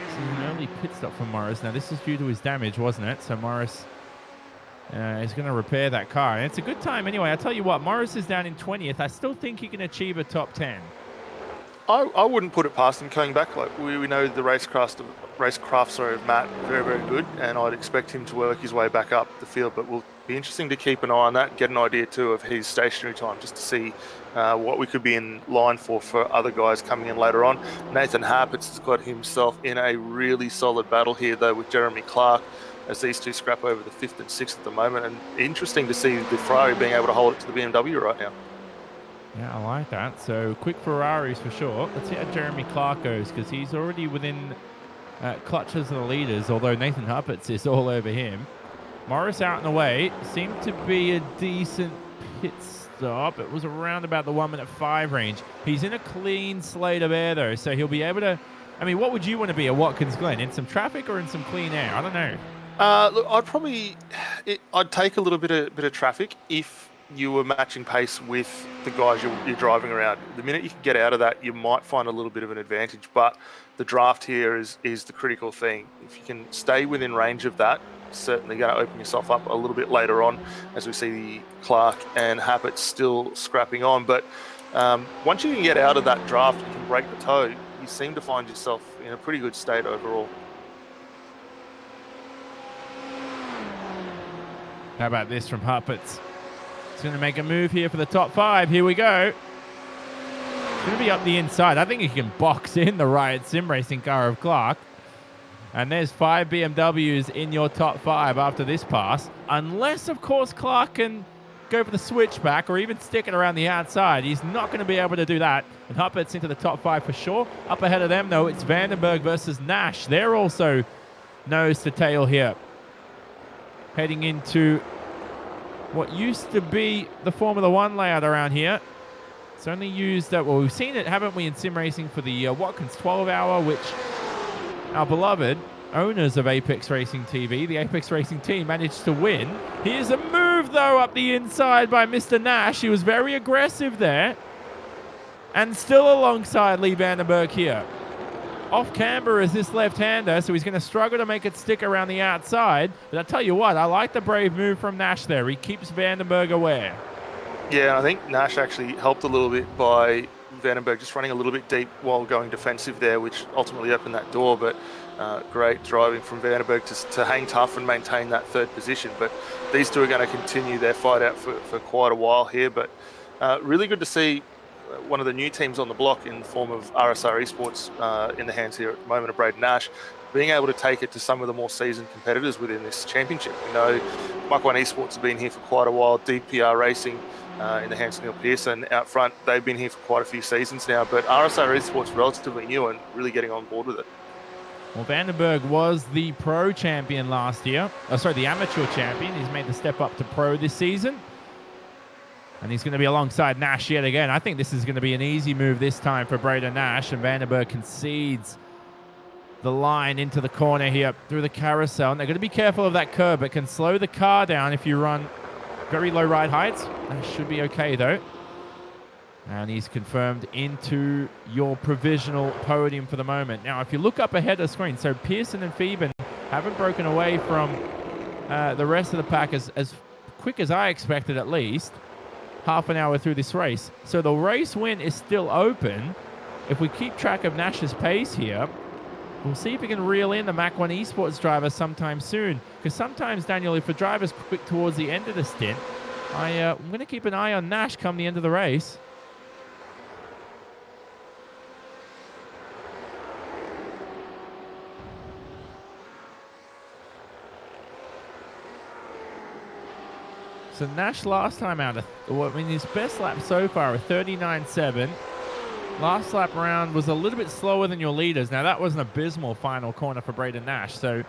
This is an early pit stop from Morris. Now, this is due to his damage, wasn't it? So Morris is going to repair that car. And it's a good time anyway. I tell you what, Morris is down in 20th. I still think he can achieve a top 10. I wouldn't put it past him coming back. Like we know the racecraft of Matt very, very good, and I'd expect him to work his way back up the field. But will be interesting to keep an eye on that, get an idea too of his stationary time, just to see what we could be in line for other guys coming in later on. Nathan Harpitz has got himself in a really solid battle here though with Jeremy Clark, as these two scrap over the 5th and 6th at the moment. And interesting to see the Ferrari being able to hold it to the BMW right now. Yeah, I like that. So quick Ferraris for sure. Let's see how Jeremy Clark goes, because he's already within clutches of the leaders, although Nathan Harpitz is all over him. Morris out and away. Seemed to be a decent pit stop. It was around about the 1:05 range. He's in a clean slate of air, though, so he'll be able to... I mean, what would you want to be at Watkins Glen? In some traffic or in some clean air? I don't know. Look, I'd take a little bit of traffic if you were matching pace with the guys you're driving around. The minute you can get out of that, you might find a little bit of an advantage, but the draft here is the critical thing. If you can stay within range of that, certainly going to open yourself up a little bit later on, as we see Clark and Happett still scrapping on. But once you can get out of that draft, you can break the toe, you seem to find yourself in a pretty good state overall. How about this from Harpitz? He's going to make a move here for the top 5. Here we go. It's going to be up the inside. I think he can box in the Riot Sim Racing car of Clark. And there's 5 BMWs in your top 5 after this pass. Unless, of course, Clark can go for the switchback or even stick it around the outside. He's not going to be able to do that. And Harpitz into the top 5 for sure. Up ahead of them, though, it's Vandenberg versus Nash. They're also nose to tail here. Heading into what used to be the Formula One layout around here. It's only used, well, we've seen it, haven't we, in sim racing for the Watkins 12-hour, which our beloved owners of Apex Racing TV, the Apex Racing team, managed to win. Here's a move, though, up the inside by Mr. Nash. He was very aggressive there. And still alongside Lee Vandenberg here. Off camber is this left-hander, so he's going to struggle to make it stick around the outside. But I'll tell you what, I like the brave move from Nash there. He keeps Vandenberg aware. Yeah, I think Nash actually helped a little bit by Vandenberg just running a little bit deep while going defensive there, which ultimately opened that door. But great driving from Vandenberg to hang tough and maintain that 3rd position. But these two are going to continue their fight out for quite a while here. But really good to see one of the new teams on the block in the form of RSR Esports in the hands here at the moment of Braden Nash, being able to take it to some of the more seasoned competitors within this championship. We know Mach 1 Esports have been here for quite a while, DPR Racing in the hands of Neil Pearson out front, they've been here for quite a few seasons now, but RSR Esports relatively new and really getting on board with it. Well, Vandenberg was the pro champion last year. The amateur champion. He's made the step up to pro this season. And he's going to be alongside Nash yet again. I think this is going to be an easy move this time for Braden Nash. And Vandenberg concedes the line into the corner here through the carousel. And they're going to be careful of that curb. It can slow the car down if you run very low ride heights. That should be okay, though. And he's confirmed into your provisional podium for the moment. Now, if you look up ahead of the screen, so Pearson and Phoeben haven't broken away from the rest of the pack as quick as I expected, at least. Half an hour through this race. So the race win is still open. If we keep track of Nash's pace here, we'll see if we can reel in the Mach 1 Esports driver sometime soon. Because sometimes, Daniel, if a driver's quick towards the end of the stint, I'm going to keep an eye on Nash come the end of the race. So Nash last time out, his best lap so far, a 39.7. Last lap round was a little bit slower than your leaders. Now, that was an abysmal final corner for Braden Nash. So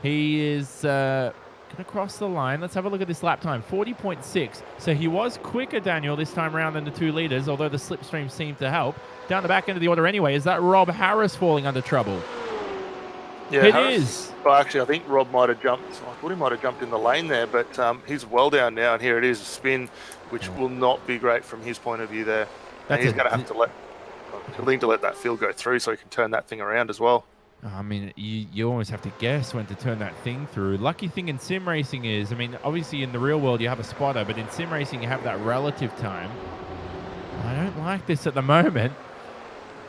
he is going to cross the line. Let's have a look at this lap time, 40.6. So he was quicker, Daniel, this time around than the 2 leaders, although the slipstream seemed to help. Down the back end of the order anyway, is that Rob Harris falling under trouble? Yeah, it Harris, is. Well, actually, I think Rob might have jumped. I thought he might have jumped in the lane there, but he's well down now, and here it is, a spin, which will not be great from his point of view there. And he's going to have to let. He'll need to let that field go through so he can turn that thing around as well. I mean, you almost have to guess when to turn that thing through. Lucky thing in sim racing is, I mean, obviously in the real world you have a spotter, but in sim racing you have that relative time. I don't like this at the moment,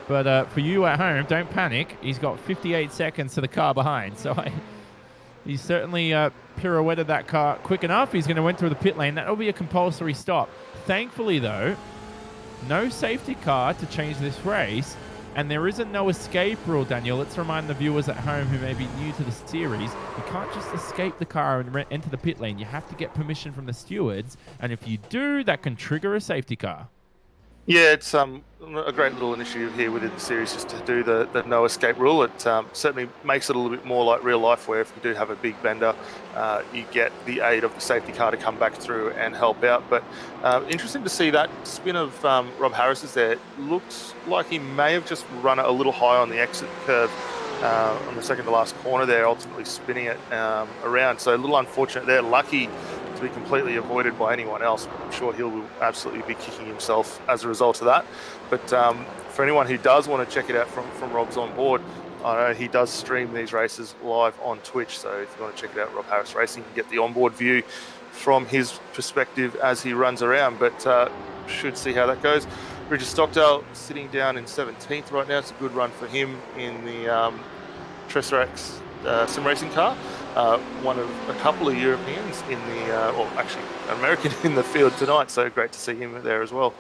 but for you at home, don't panic. He's got 58 seconds to the car behind, so he's certainly pirouetted that car quick enough. He's going to went through the pit lane. That'll be a compulsory stop. Thankfully, though, no safety car to change this race. And there is a no escape rule, Daniel. Let's remind the viewers at home who may be new to the series, you can't just escape the car and enter the pit lane. You have to get permission from the stewards. And if you do, that can trigger a safety car. Yeah, it's a great little initiative here within the series just to do the no escape rule. It certainly makes it a little bit more like real life, where if you do have a big bender, you get the aid of the safety car to come back through and help out. But interesting to see that spin of Rob Harris's there. It looked like he may have just run it a little high on the exit curve on the second to last corner there, ultimately spinning it around. So a little unfortunate there. Lucky to be completely avoided by anyone else. I'm sure he will absolutely be kicking himself as a result of that. But for anyone who does want to check it out from Rob's on board, I know he does stream these races live on Twitch. So if you want to check it out, Rob Harris Racing, you can get the onboard view from his perspective as he runs around. But should see how that goes. Richard Stockdale sitting down in 17th right now. It's a good run for him in the Tesseract sim racing car. One of a couple of Europeans in the, or actually American in the field tonight. So great to see him there as well.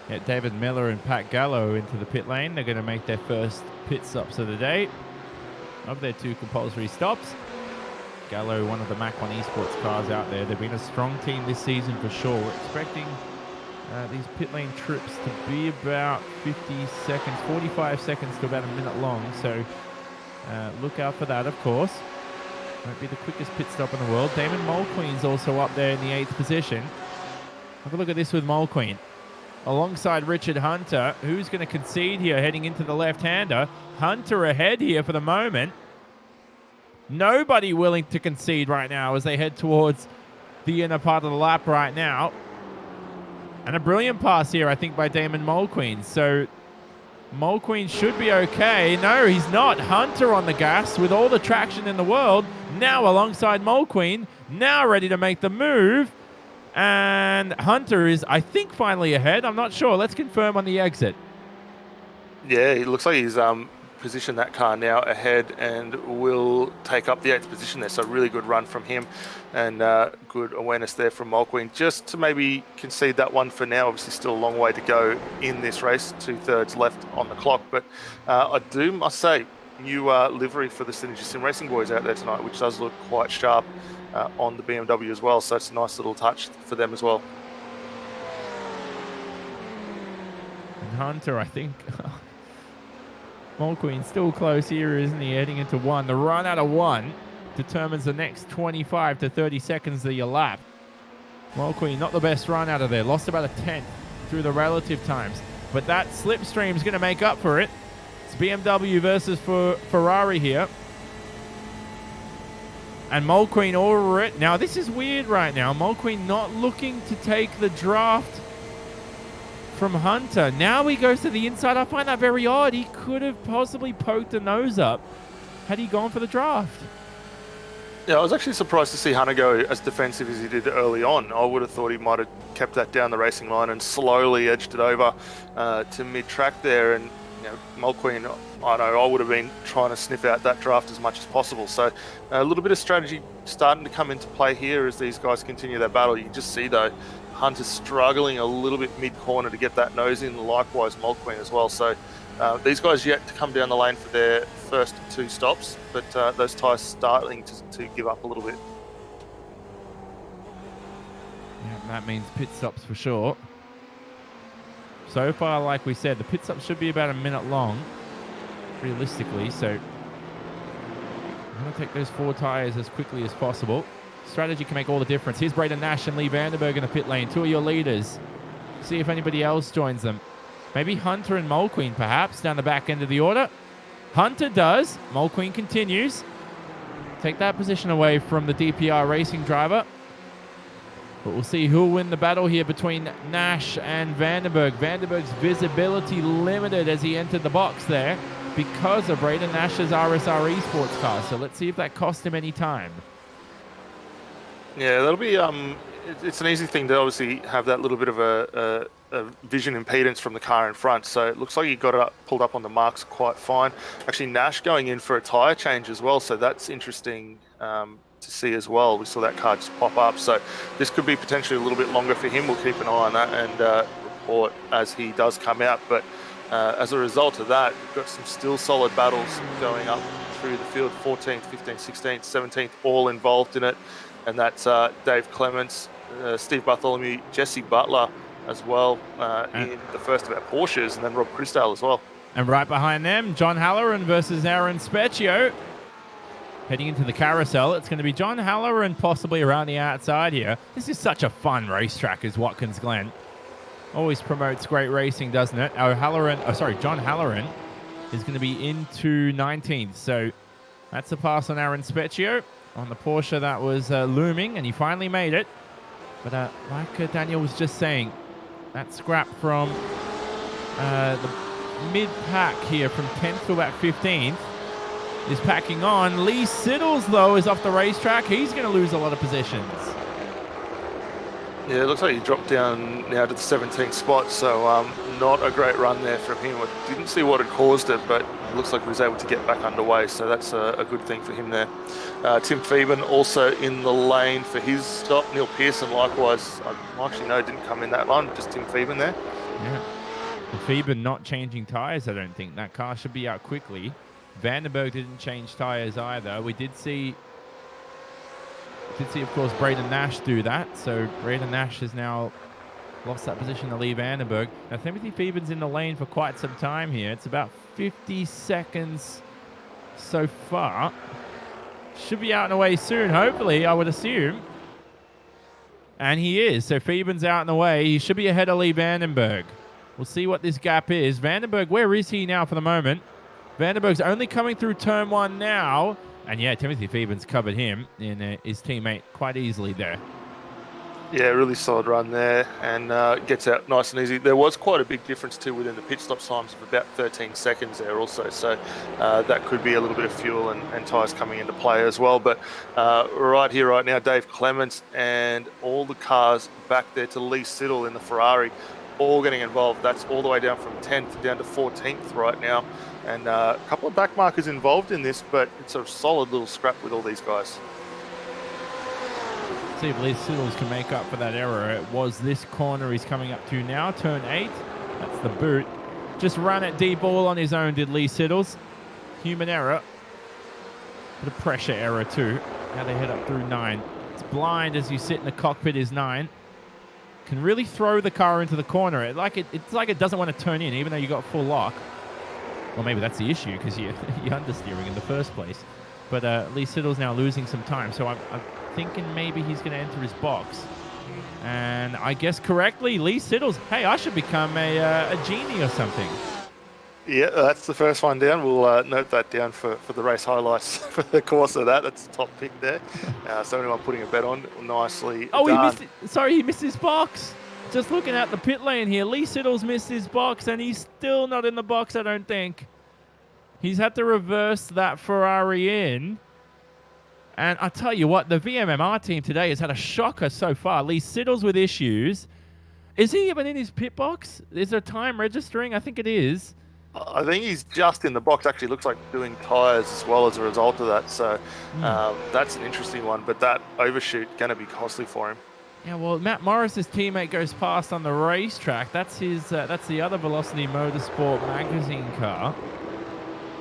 Yeah, David Miller and Pat Gallo into the pit lane. They're going to make their first pit stops of the day of their 2 compulsory stops. Gallo, one of the Mach 1 Esports cars out there. They've been a strong team this season for sure. We're expecting these pit lane trips to be about 50 seconds, 45 seconds to about a minute long. So look out for that, of course. Won't be the quickest pit stop in the world. Damon Mulqueen's also up there in the 8th position. Have a look at this with Mulqueen. Alongside Richard Hunter, who's going to concede here heading into the left-hander. Hunter ahead here for the moment. Nobody willing to concede right now as they head towards the inner part of the lap right now. And a brilliant pass here, I think, by Damon Mulqueen. So Mulqueen should be okay. No, he's not. Hunter on the gas with all the traction in the world. Now alongside Mulqueen. Now ready to make the move. And Hunter is, I think, finally ahead. I'm not sure. Let's confirm on the exit. Yeah, it looks like he's positioned that car now ahead and will take up the 8th position there. So really good run from him and good awareness there from Mulqueen. Just to maybe concede that one for now. Obviously still a long way to go in this race. 2/3 left on the clock. But I must say, new livery for the Synergy Sim Racing boys out there tonight, which does look quite sharp on the BMW as well. So it's a nice little touch for them as well. And Hunter, I think... Mulqueen still close here, isn't he? Heading into 1. The run out of 1 determines the next 25 to 30 seconds of your lap. Mulqueen, not the best run out of there. Lost about a 10th through the relative times. But that slipstream is going to make up for it. It's BMW versus Ferrari here. And Mulqueen over it. Now, this is weird right now. Mulqueen not looking to take the draft from Hunter. Now he goes to the inside. I find that very odd. He could have possibly poked the nose up had he gone for the draft. Yeah, I was actually surprised to see Hunter go as defensive as he did early on. I would have thought he might have kept that down the racing line and slowly edged it over to mid-track there. And Mulqueen, I would have been trying to sniff out that draft as much as possible. So a little bit of strategy starting to come into play here as these guys continue their battle. You can just see, though, Hunter's struggling a little bit mid-corner to get that nose in, likewise Mulqueen as well. So these guys yet to come down the lane for their first 2 stops, but those tyres starting to give up a little bit. Yeah, that means pit stops for sure. So far, like we said, the pit stop should be about a minute long, realistically. So I'm going to take those 4 tyres as quickly as possible. Strategy can make all the difference. Here's Braden Nash and Lee Vandenberg in the pit lane. 2 of your leaders. See if anybody else joins them. Maybe Hunter and Mulqueen, perhaps, down the back end of the order. Hunter does. Mulqueen continues. Take that position away from the DPR racing driver. But we'll see who'll win the battle here between Nash and Vandenberg. Vandenberg's visibility limited as he entered the box there because of Braden Nash's RSR Esports car. So let's see if that cost him any time. Yeah, that'll be it's an easy thing to obviously have that little bit of a vision impedance from the car in front. So it looks like he got it pulled up on the marks quite fine. Actually, Nash going in for a tyre change as well. So that's interesting to see as well. We saw that car just pop up. So this could be potentially a little bit longer for him. We'll keep an eye on that and report as he does come out. But as a result of that, we've got some still solid battles going up through the field. 14th, 15th, 16th, 17th, all involved in it. And that's Dave Clements, Steve Bartholomew, Jesse Butler as well in the first of our Porsches, and then Rob Christale as well. And right behind them, John Halloran versus Aaron Specchio. Heading into the carousel, it's going to be John Halloran possibly around the outside here. This is such a fun racetrack as Watkins Glen. Always promotes great racing, doesn't it? John Halloran is going to be into 19th. So that's a pass on Aaron Specchio on the Porsche that was looming, and he finally made it. But like Daniel was just saying, that scrap from the mid-pack here from 10th to about 15th is packing on. Lee Siddles, though, is off the racetrack. He's going to lose a lot of positions. Yeah, it looks like he dropped down now to the 17th spot, so not a great run there from him. I didn't see what had caused it, but it looks like he was able to get back underway, so that's a good thing for him there. Tim Phoeben also in the lane for his stop. Neil Pearson likewise, didn't come in that line, just Tim Phoeben there. Yeah. Phoeben not changing tyres, I don't think. That car should be out quickly. Vandenberg didn't change tyres either. We did see, of course, Braden Nash do that. So Braden Nash has now lost that position to Lee Vandenberg. Now, Timothy Phoeben's in the lane for quite some time here. It's about 50 seconds so far. Should be out and away soon, hopefully, I would assume. And he is. So Phoeben's out and away. He should be ahead of Lee Vandenberg. We'll see what this gap is. Vandenberg, where is he now for the moment? Vandenberg's only coming through turn one now. And yeah, Timothy Phoeben's covered him in his teammate quite easily there. Yeah, really solid run there, and gets out nice and easy. There was quite a big difference too within the pit stop times of about 13 seconds there also, so that could be a little bit of fuel and tyres coming into play as well. But right here, right now, Dave Clements and all the cars back there to Lee Siddle in the Ferrari, all getting involved. That's all the way down from 10th down to 14th right now, and a couple of back markers involved in this, but it's a solid little scrap with all these guys. See if Lee Siddles can make up for that error. It was this corner he's coming up to now, turn 8. That's the boot. Just ran it deep all on his own, did Lee Siddles. Human error. Bit of pressure error too. How they head up through 9. It's blind as you sit in the cockpit is 9. Can really throw the car into the corner. It's like it doesn't want to turn in, even though you got full lock. Well, maybe that's the issue because you're understeering in the first place. But Lee Siddle's now losing some time, so I'm thinking maybe he's going to enter his box. And I guess correctly, Lee Siddles, hey, I should become a genie or something. Yeah, that's the first one down. We'll note that down for the race highlights for the course of that. That's the top pick there. So anyone putting a bet on, nicely done. He missed it. Sorry, he missed his box. Just looking at the pit lane here, Lee Siddles missed his box, and he's still not in the box, I don't think. He's had to reverse that Ferrari in. And I tell you what, the VMMR team today has had a shocker so far. Lee Siddles with issues. Is he even in his pit box? Is there time registering? I think it is. I think he's just in the box. Actually looks like doing tyres as well as a result of that. So that's an interesting one. But that overshoot going to be costly for him. Yeah, well, Matt Morris's teammate goes past on the racetrack. That's his. That's the other Velocity Motorsport magazine car.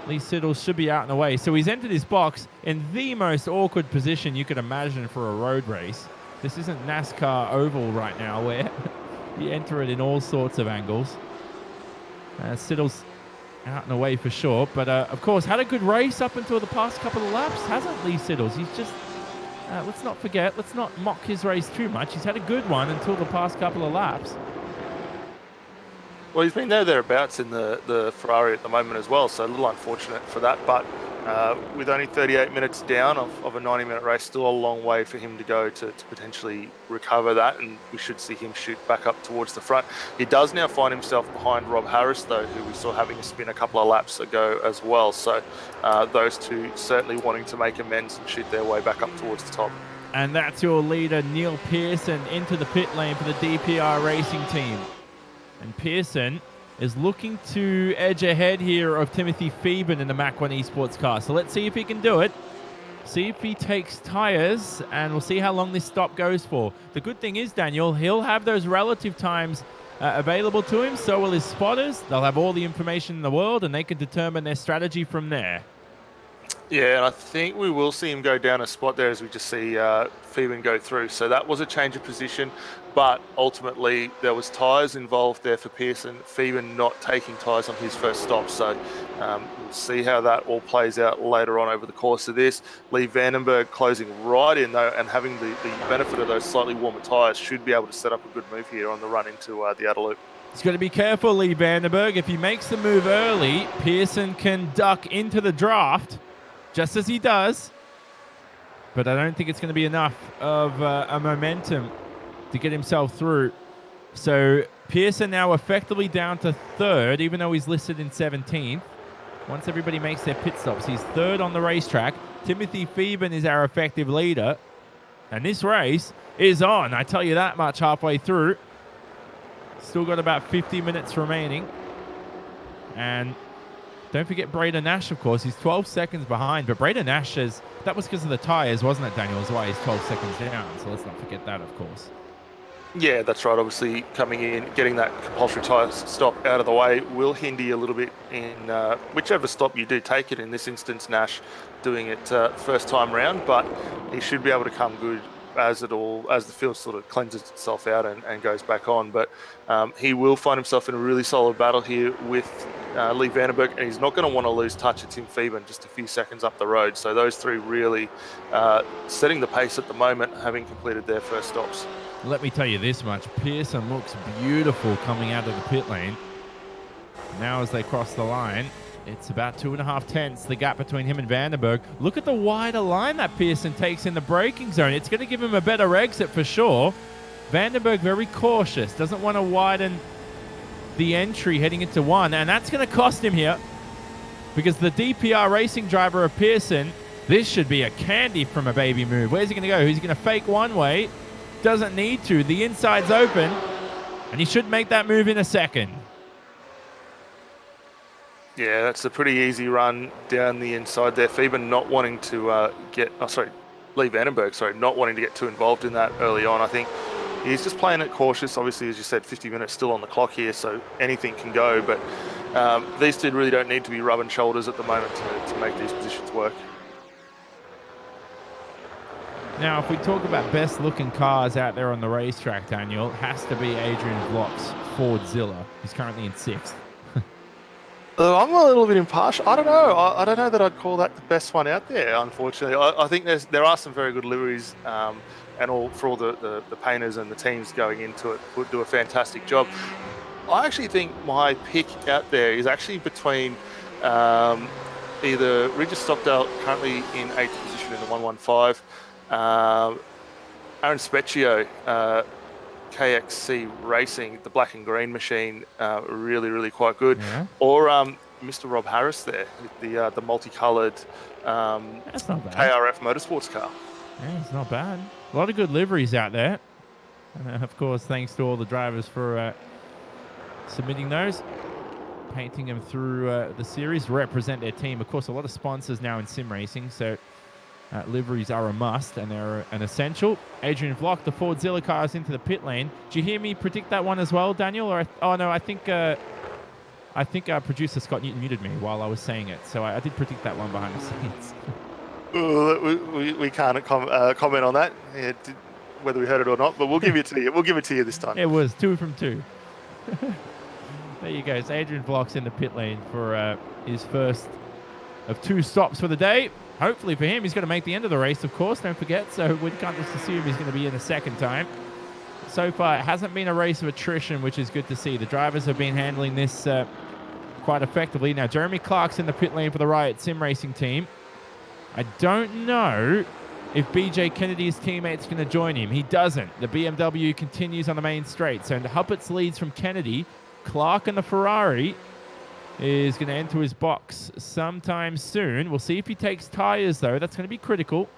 Lee Siddles should be out and away. So he's entered his box in the most awkward position you could imagine for a road race. This isn't NASCAR oval right now where you enter it in all sorts of angles. Siddles out and away for sure. But, of course, had a good race up until the past couple of laps, hasn't Lee Siddles? He's just... let's not forget, let's not mock his race too much. He's had a good one until the past couple of laps. Well, he's been thereabouts in the Ferrari at the moment as well, so a little unfortunate for that. But With only 38 minutes down of a 90-minute race, still a long way for him to go to potentially recover that, and we should see him shoot back up towards the front. He does now find himself behind Rob Harris, though, who we saw having a spin a couple of laps ago as well. So those two certainly wanting to make amends and shoot their way back up towards the top. And that's your leader, Neil Pearson, into the pit lane for the DPR Racing team. And Pearson is looking to edge ahead here of Timothy Phoeben in the Mach 1 Esports car. So let's see if he can do it. See if he takes tires, and we'll see how long this stop goes for. The good thing is, Daniel, he'll have those relative times available to him. So will his spotters. They'll have all the information in the world, and they can determine their strategy from there. Yeah, and I think we will see him go down a spot there as we just see Phoeben go through. So that was a change of position, but ultimately there was tyres involved there for Pearson. Phoeben not taking tyres on his first stop. So we'll see how that all plays out later on over the course of this. Lee Vandenberg closing right in though, and having the benefit of those slightly warmer tyres should be able to set up a good move here on the run into the outer loop. He's got to be careful, Lee Vandenberg. If he makes the move early, Pearson can duck into the draft, just as he does, but I don't think it's going to be enough of a momentum to get himself through. So Pearson now effectively down to third, even though he's listed in 17th. Once everybody makes their pit stops, he's third on the racetrack. Timothy Phoeben is our effective leader, and this race is on. I tell you that much halfway through. Still got about 50 minutes remaining, and don't forget Braden Nash, of course. He's 12 seconds behind, but Braden Nash is, that was because of the tyres, wasn't it, Daniel? That's why he's 12 seconds down, so let's not forget that, of course. Yeah, that's right. Obviously, coming in, getting that compulsory tyre stop out of the way will hinder you a little bit in whichever stop you do take it. In this instance, Nash doing it first time round, but he should be able to come good as the field sort of cleanses itself out and goes back on. But he will find himself in a really solid battle here with Lee Vandenberg, and he's not going to want to lose touch of Tim Phoeben just a few seconds up the road. So those three really setting the pace at the moment, having completed their first stops. Let me tell you this much. Pearson looks beautiful coming out of the pit lane. Now as they cross the line, it's about 2.5 tenths, the gap between him and Vandenberg. Look at the wider line that Pearson takes in the braking zone. It's going to give him a better exit for sure. Vandenberg very cautious, doesn't want to widen the entry heading into one, and that's going to cost him here because the DPR Racing driver of Pearson, this should be a candy from a baby move. Where's he going to go? He's going to fake one way. Doesn't need to. The inside's open, and he should make that move in a second. Yeah, that's a pretty easy run down the inside there. Phoeben not wanting to Lee Vandenberg, not wanting to get too involved in that early on. I think he's just playing it cautious. Obviously, as you said, 50 minutes still on the clock here, so anything can go. But these two really don't need to be rubbing shoulders at the moment to make these positions work. Now, if we talk about best-looking cars out there on the racetrack, Daniel, it has to be Adrian Vlock's Ford Zilla. He's currently in 6th. I'm a little bit impartial. I don't know. I don't know that I'd call that the best one out there, unfortunately. I think there are some very good liveries, and all the painters and the teams going into it would do a fantastic job. I actually think my pick out there is actually between either Regis Stockdale, currently in 8th position in the 115, Aaron Specchio, KXC Racing, the black and green machine, really quite good. Yeah. Or Mr. Rob Harris there, the multicoloured That's not bad. KRF Motorsports car. Yeah, it's not bad. A lot of good liveries out there. And of course, thanks to all the drivers for submitting those, painting them through the series, represent their team. Of course, a lot of sponsors now in sim racing, so liveries are a must and they're an essential. Adrian Vlock, the Ford Zilla car, is into the pit lane. Did you hear me predict that one as well, Daniel? Or I think producer Scott Newton muted me while I was saying it, so I did predict that one behind the scenes. We can't comment on that, whether we heard it or not, but we'll give it to you. We'll give it to you this time. It was 2 from 2. There you go. So Adrian Vlock's in the pit lane for his first of 2 stops for the day. Hopefully for him, he's going to make the end of the race, of course, don't forget. So we can't just assume he's going to be in a second time. So far, it hasn't been a race of attrition, which is good to see. The drivers have been handling this quite effectively. Now, Jeremy Clark's in the pit lane for the Riot Sim Racing team. I don't know if BJ Kennedy's teammate's going to join him. He doesn't. The BMW continues on the main straight. So Huppert's leads from Kennedy. Clark and the Ferrari is going to enter his box sometime soon. We'll see if he takes tires, though. That's going to be critical.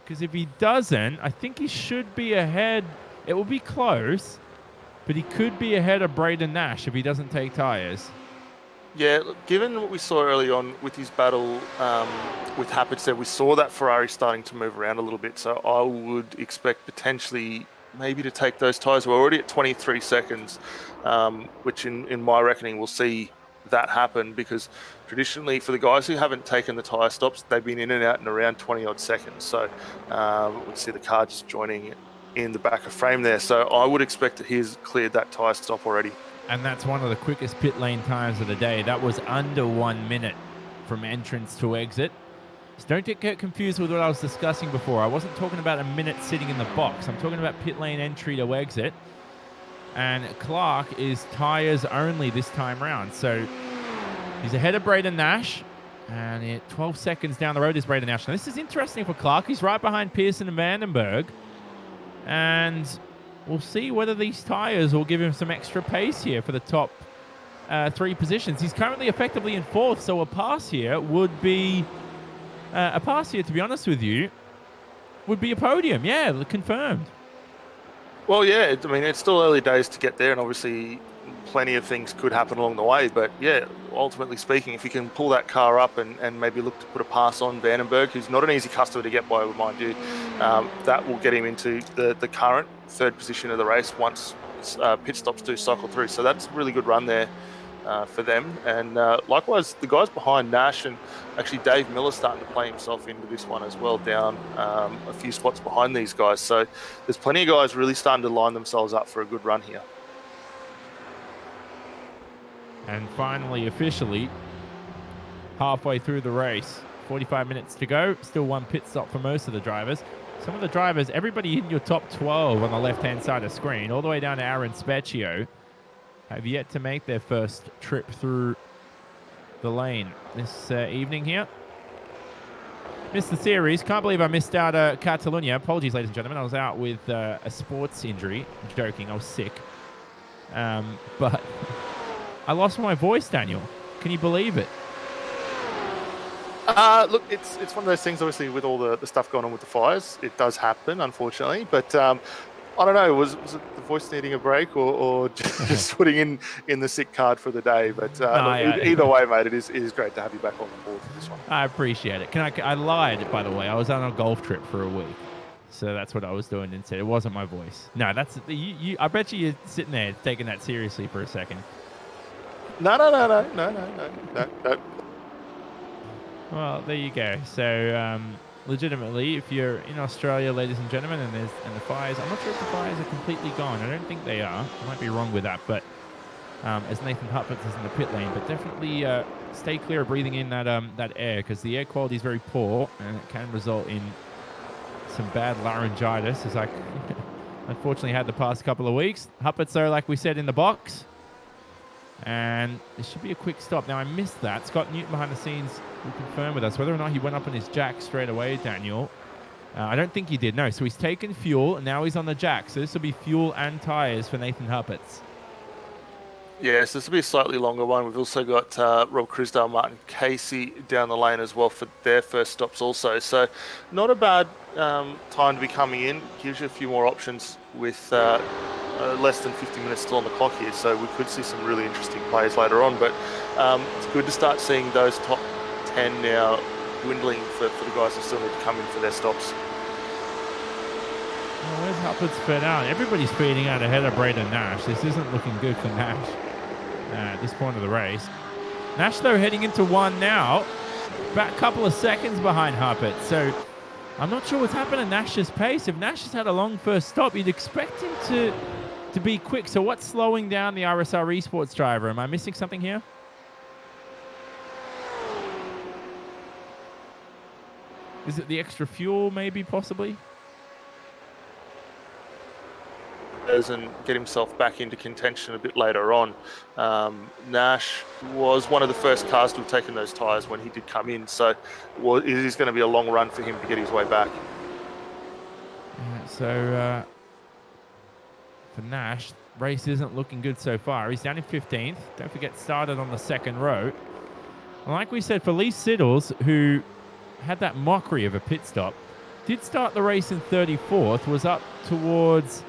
Because if he doesn't, I think he should be ahead. It will be close, but he could be ahead of Braden Nash if he doesn't take tires. Yeah, look, given what we saw early on with his battle with Happett there, we saw that Ferrari starting to move around a little bit. So I would expect potentially maybe to take those tyres. We're already at 23 seconds, which in my reckoning we'll see that happen, because traditionally for the guys who haven't taken the tyre stops, they've been in and out in around 20 odd seconds. So we see the car just joining in the back of frame there. So I would expect that he's cleared that tyre stop already. And that's one of the quickest pit lane times of the day. That was under 1 minute from entrance to exit. So don't get confused with what I was discussing before. I wasn't talking about a minute sitting in the box. I'm talking about pit lane entry to exit. And Clark is tyres only this time round. So he's ahead of Braden Nash. And 12 seconds down the road is Braden Nash. Now this is interesting for Clark. He's right behind Pearson and Vandenberg. And we'll see whether these tyres will give him some extra pace here for the top 3 positions. He's currently effectively in 4th, so a pass here would be... to be honest with you, would be a podium. Yeah, confirmed. Well, yeah, I mean, it's still early days to get there, and obviously plenty of things could happen along the way. But yeah, ultimately speaking, if you can pull that car up and maybe look to put a pass on Vandenberg, who's not an easy customer to get by, mind you, that will get him into the current 3rd position of the race once pit stops do cycle through. So that's a really good run there for them. And likewise, the guys behind Nash and actually Dave Miller starting to play himself into this one as well, down a few spots behind these guys. So there's plenty of guys really starting to line themselves up for a good run here. And finally, officially, halfway through the race, 45 minutes to go. Still one pit stop for most of the drivers. Some of the drivers, everybody in your top 12 on the left-hand side of the screen, all the way down to Aaron Specchio, have yet to make their first trip through the lane this evening here. Missed the series. Can't believe I missed out Catalunya. Apologies, ladies and gentlemen. I was out with a sports injury. I'm joking. I was sick. But I lost my voice, Daniel. Can you believe it? Look, it's one of those things, obviously, with all the stuff going on with the fires. It does happen, unfortunately. But I don't know, was it the voice needing a break or just putting in the sick card for the day? But either way, mate, it is great to have you back on the board for this one. I appreciate it. I lied, by the way. I was on a golf trip for a week. So that's what I was doing instead. It wasn't my voice. No, that's you. I bet you're sitting there taking that seriously for a second. No. Well, there you go. So, legitimately, if you're in Australia, ladies and gentlemen, and the fires, I'm not sure if the fires are completely gone. I don't think they are. I might be wrong with that, but as Nathan Huppert's is in the pit lane, but definitely stay clear of breathing in that air, because the air quality is very poor, and it can result in some bad laryngitis, as I unfortunately had the past couple of weeks. Huppert's, though, like we said, in the box. And there should be a quick stop. Now, I missed that. Scott Newton behind the scenes will confirm with us whether or not he went up on his jack straight away, Daniel. I don't think he did, no. So he's taken fuel, and now he's on the jack. So this will be fuel and tyres for Nathan Huppert's. Yes, this will be a slightly longer one. We've also got Rob Crisdale, Martin Casey down the lane as well for their first stops also. So not a bad time to be coming in. Gives you a few more options with less than 50 minutes still on the clock here. So we could see some really interesting plays later on. But it's good to start seeing those top 10 now dwindling for the guys who still need to come in for their stops. Well, where's Huppert's fed out? Everybody's feeding out ahead of Braden Nash. This isn't looking good for Nash at this point of the race. Nash, though, heading into one now. About a couple of seconds behind Huppert. So I'm not sure what's happened to Nash's pace. If Nash has had a long first stop, you'd expect him to be quick. So what's slowing down the RSR Esports driver? Am I missing something here? Is it the extra fuel, maybe, possibly? and get himself back into contention a bit later on. Nash was one of the first cars to have taken those tyres when he did come in, so it is going to be a long run for him to get his way back. So for Nash, race isn't looking good so far. He's down in 15th. Don't forget, started on the second row. And like we said, for Lee Siddles, who had that mockery of a pit stop, did start the race in 34th, was up towards,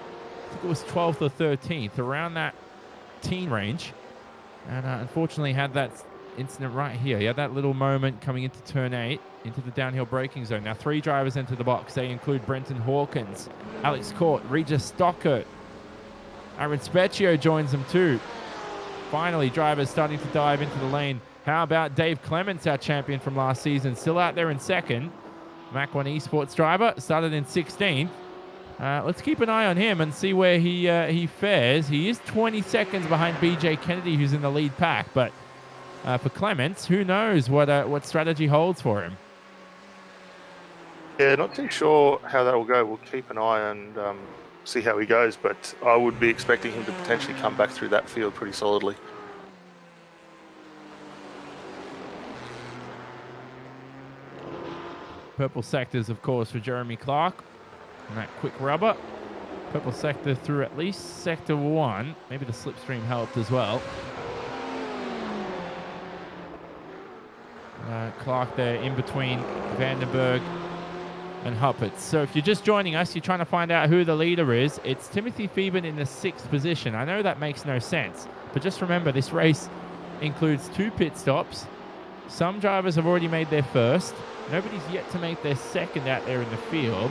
I think it was 12th or 13th, around that teen range. And unfortunately had that incident right here. He had that little moment coming into turn 8, into the downhill braking zone. Now 3 drivers enter the box. They include Brenton Hawkins, Alex Court, Regis Stockert. Aaron Specchio joins them too. Finally, drivers starting to dive into the lane. How about Dave Clements, our champion from last season, still out there in second. Mach 1 Esports driver, started in 16th. Let's keep an eye on him and see where he fares. He is 20 seconds behind BJ Kennedy, who's in the lead pack. But for Clements, who knows what strategy holds for him. Yeah, not too sure how that will go. We'll keep an eye and see how he goes. But I would be expecting him to potentially come back through that field pretty solidly. Purple sectors, of course, for Jeremy Clark. And that quick rubber. Purple sector through at least sector 1. Maybe the slipstream helped as well. Clark there in between Vandenberg and Huppert. So if you're just joining us, you're trying to find out who the leader is. It's Timothy Phoeben in the 6th position. I know that makes no sense, but just remember this race includes 2 pit stops. Some drivers have already made their first. Nobody's yet to make their second out there in the field.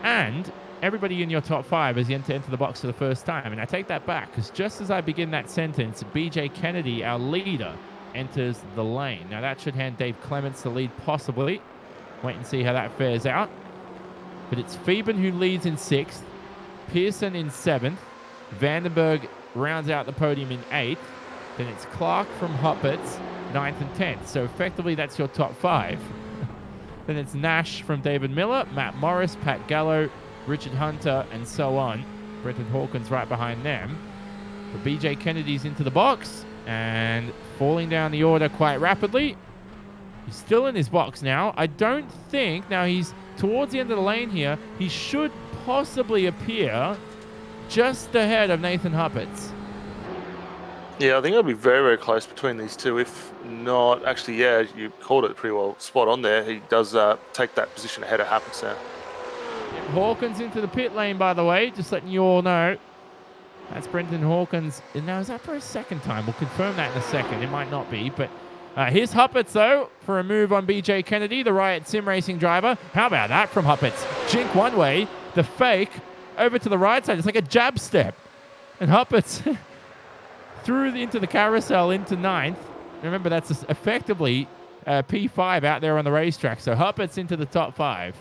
And everybody in your top 5 has yet to enter the box for the first time. And I take that back, because just as I begin that sentence, BJ Kennedy, our leader, enters the lane. Now that should hand Dave Clements the lead possibly. Wait and see how that fares out. But it's Phoeben who leads in 6th. Pearson in 7th. Vandenberg rounds out the podium in 8th. Then it's Clark from Huppert's 9th and 10th. So effectively that's your top 5. Then it's Nash from David Miller, Matt Morris, Pat Gallo, Richard Hunter, and so on. Brenton Hawkins right behind them. But BJ Kennedy's into the box and falling down the order quite rapidly. He's still in his box now. I don't think, now he's towards the end of the lane here, he should possibly appear just ahead of Nathan Huppert's. Yeah, I think it'll be very, very close between these two. If not, actually, yeah, you called it pretty well spot on there. He does take that position ahead of Huppert's now. Hawkins into the pit lane, by the way, just letting you all know. That's Brenton Hawkins. Now, is that for a second time? We'll confirm that in a second. It might not be, but here's Huppert's, though, for a move on BJ Kennedy, the Riot Sim Racing driver. How about that from Huppert's? Jink one way, the fake over to the right side. It's like a jab step. And Huppert's through into the carousel into 9th. Remember, that's effectively P5 out there on the racetrack. So Huppert's into the top 5.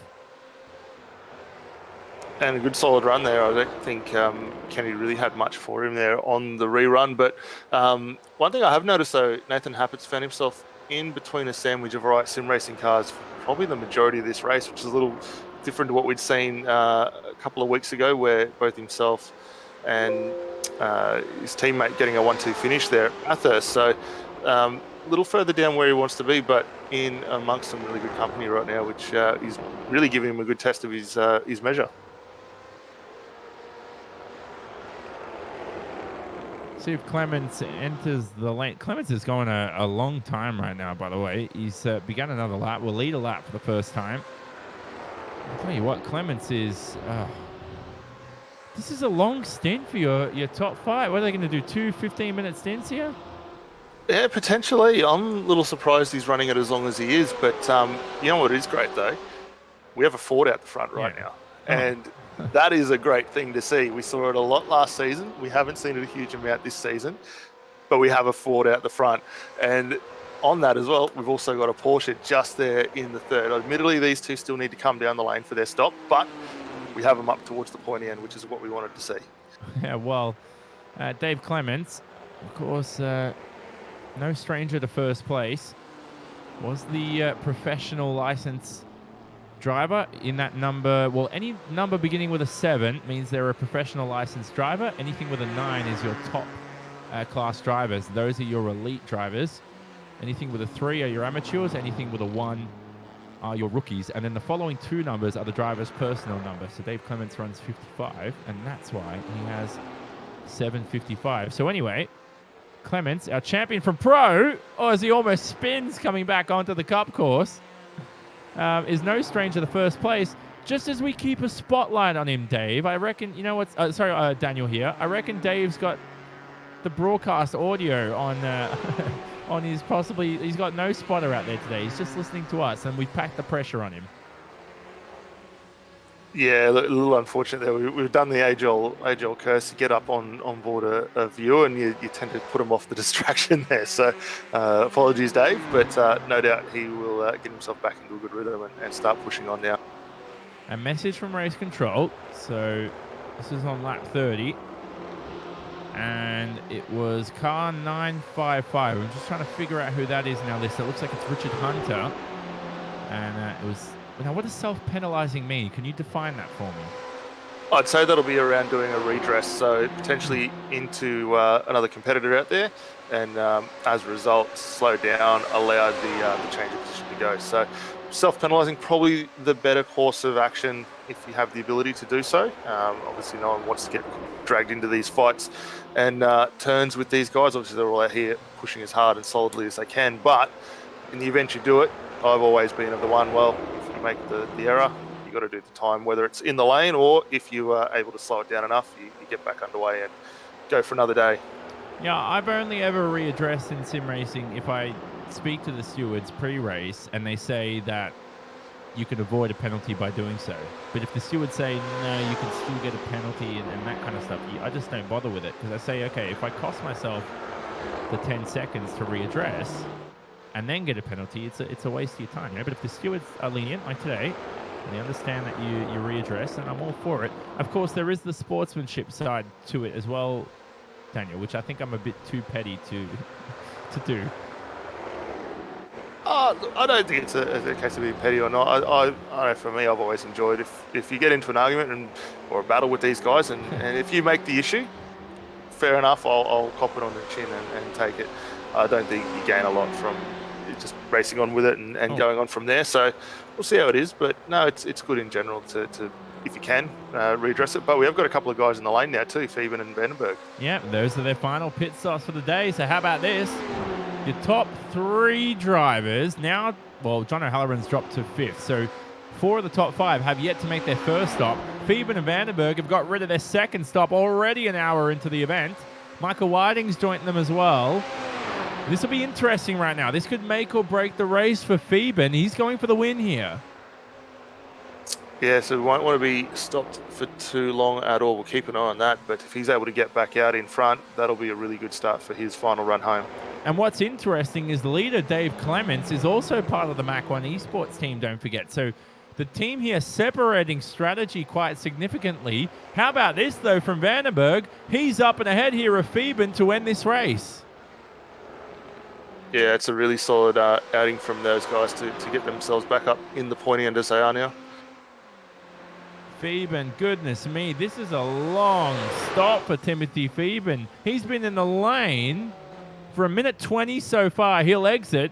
And a good solid run there. I don't think Kennedy really had much for him there on the rerun. But one thing I have noticed, though, Nathan Huppert's found himself in between a sandwich of right sim racing cars for probably the majority of this race, which is a little different to what we'd seen a couple of weeks ago, where both himself and his teammate getting a 1-2 finish there at Bathurst. So a little further down where he wants to be, but in amongst some really good company right now, which is really giving him a good test of his measure. See if Clements enters the lane. Clements is going a long time right now, by the way. He's begun another lap. Will lead a lap for the first time. I'll tell you what, Clements is... this is a long stint for your top 5. What are they going to do, 2 15-minute stints here? Yeah, potentially. I'm a little surprised he's running it as long as he is, but you know what is great, though? We have a Ford out the front right now. And that is a great thing to see. We saw it a lot last season. We haven't seen it a huge amount this season, but we have a Ford out the front. And on that as well, we've also got a Porsche just there in the third. Admittedly, these two still need to come down the lane for their stop, but we have them up towards the pointy end, which is what we wanted to see. Yeah, well, Dave Clements, of course, no stranger to first place, was the professional license driver in that number, well, any number beginning with a 7 means they're a professional licensed driver. Anything with a 9 is your top class drivers. Those are your elite drivers. Anything with a 3 are your amateurs. Anything with a 1 are your rookies. And then the following 2 numbers are the driver's personal number. So Dave Clements runs 55, and that's why he has 755. So anyway, Clements, our champion from Pro, as he almost spins coming back onto the Cup course, is no stranger to first place. Just as we keep a spotlight on him, Dave, I reckon, you know what's... Daniel here. I reckon Dave's got the broadcast audio on on his possibly... He's got no spotter out there today. He's just listening to us, and we've packed the pressure on him. Yeah, a little unfortunate there. We've done the age-old curse to get up on board a viewer, and you tend to put him off the distraction there. So apologies, Dave, but no doubt he will get himself back into a good rhythm and start pushing on now. A message from race control. So this is on lap 30. And it was car 955. I'm just trying to figure out who that is in our list. It looks like it's Richard Hunter. And it was... Now, what does self-penalising mean? Can you define that for me? I'd say that'll be around doing a redress, so potentially into another competitor out there, and as a result, slow down, allow the change of position to go. So self-penalising, probably the better course of action if you have the ability to do so. Obviously, no one wants to get dragged into these fights and turns with these guys. Obviously, they're all out here pushing as hard and solidly as they can, but in the event you do it, I've always been of the one, well, if you make the error, you got to do the time, whether it's in the lane or if you are able to slow it down enough, you get back underway and go for another day. Yeah, I've only ever readdressed in sim racing if I speak to the stewards pre-race and they say that you could avoid a penalty by doing so. But if the stewards say, no, you can still get a penalty and that kind of stuff, I just don't bother with it, because I say, okay, if I cost myself the 10 seconds to readdress and then get a penalty, it's a waste of your time. But if the stewards are lenient, like today, and they understand that you readdress, and I'm all for it. Of course, there is the sportsmanship side to it as well, Daniel, which I think I'm a bit too petty to do. I don't think it's a case of being petty or not. I know for me, I've always enjoyed if you get into an argument or a battle with these guys, and if you make the issue, fair enough, I'll cop it on the chin and take it. I don't think you gain a lot from just racing on with it and going on from there. So we'll see how it is. But no, it's good in general to if you can, redress it. But we have got a couple of guys in the lane now too, Fieben and Vandenberg. Yeah, those are their final pit stops for the day. So how about this? Your top 3 drivers now, well, John O'Halloran's dropped to 5th. So 4 of the top 5 have yet to make their first stop. Fieben and Vandenberg have got rid of their second stop already an hour into the event. Michael Whiting's joined them as well. This will be interesting right now. This could make or break the race for Fieben. He's going for the win here. Yeah, so we won't want to be stopped for too long at all. We'll keep an eye on that. But if he's able to get back out in front, that'll be a really good start for his final run home. And what's interesting is the leader, Dave Clements, is also part of the Mach 1 esports team, don't forget. So the team here separating strategy quite significantly. How about this, though, from Vandenberg? He's up and ahead here of Fieben to end this race. Yeah, it's a really solid outing from those guys to get themselves back up in the pointy end as they are now. Fieben, goodness me, this is a long stop for Timothy Fieben. He's been in the lane for 1:20 so far. He'll exit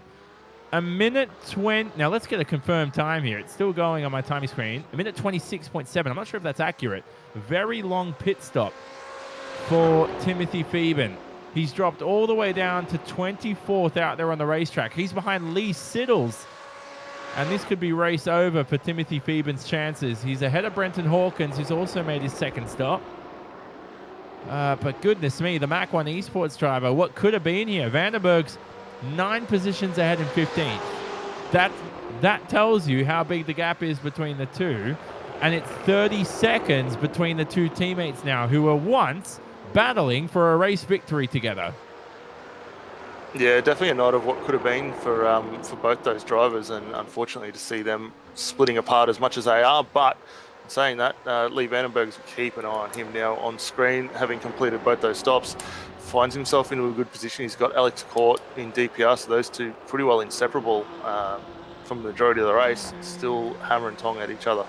1:20. Now let's get a confirmed time here. It's still going on my timing screen. 1:26.7. I'm not sure if that's accurate. Very long pit stop for Timothy Fieben. He's dropped all the way down to 24th out there on the racetrack. He's behind Lee Siddles. And this could be race over for Timothy Fieben's chances. He's ahead of Brenton Hawkins, who's also made his second stop. But goodness me, the Mach 1 esports driver, what could have been here? Vandenberg's 9 positions ahead in 15th. That tells you how big the gap is between the two. And it's 30 seconds between the two teammates now who were once battling for a race victory together. Yeah, definitely a nod of what could have been for both those drivers, and unfortunately to see them splitting apart as much as they are. But saying that, Lee Vandenberg's keep an eye on him now on screen, having completed both those stops, finds himself into a good position. He's got Alex Court in DPR, so those two pretty well inseparable from the majority of the race, still hammer and tong at each other.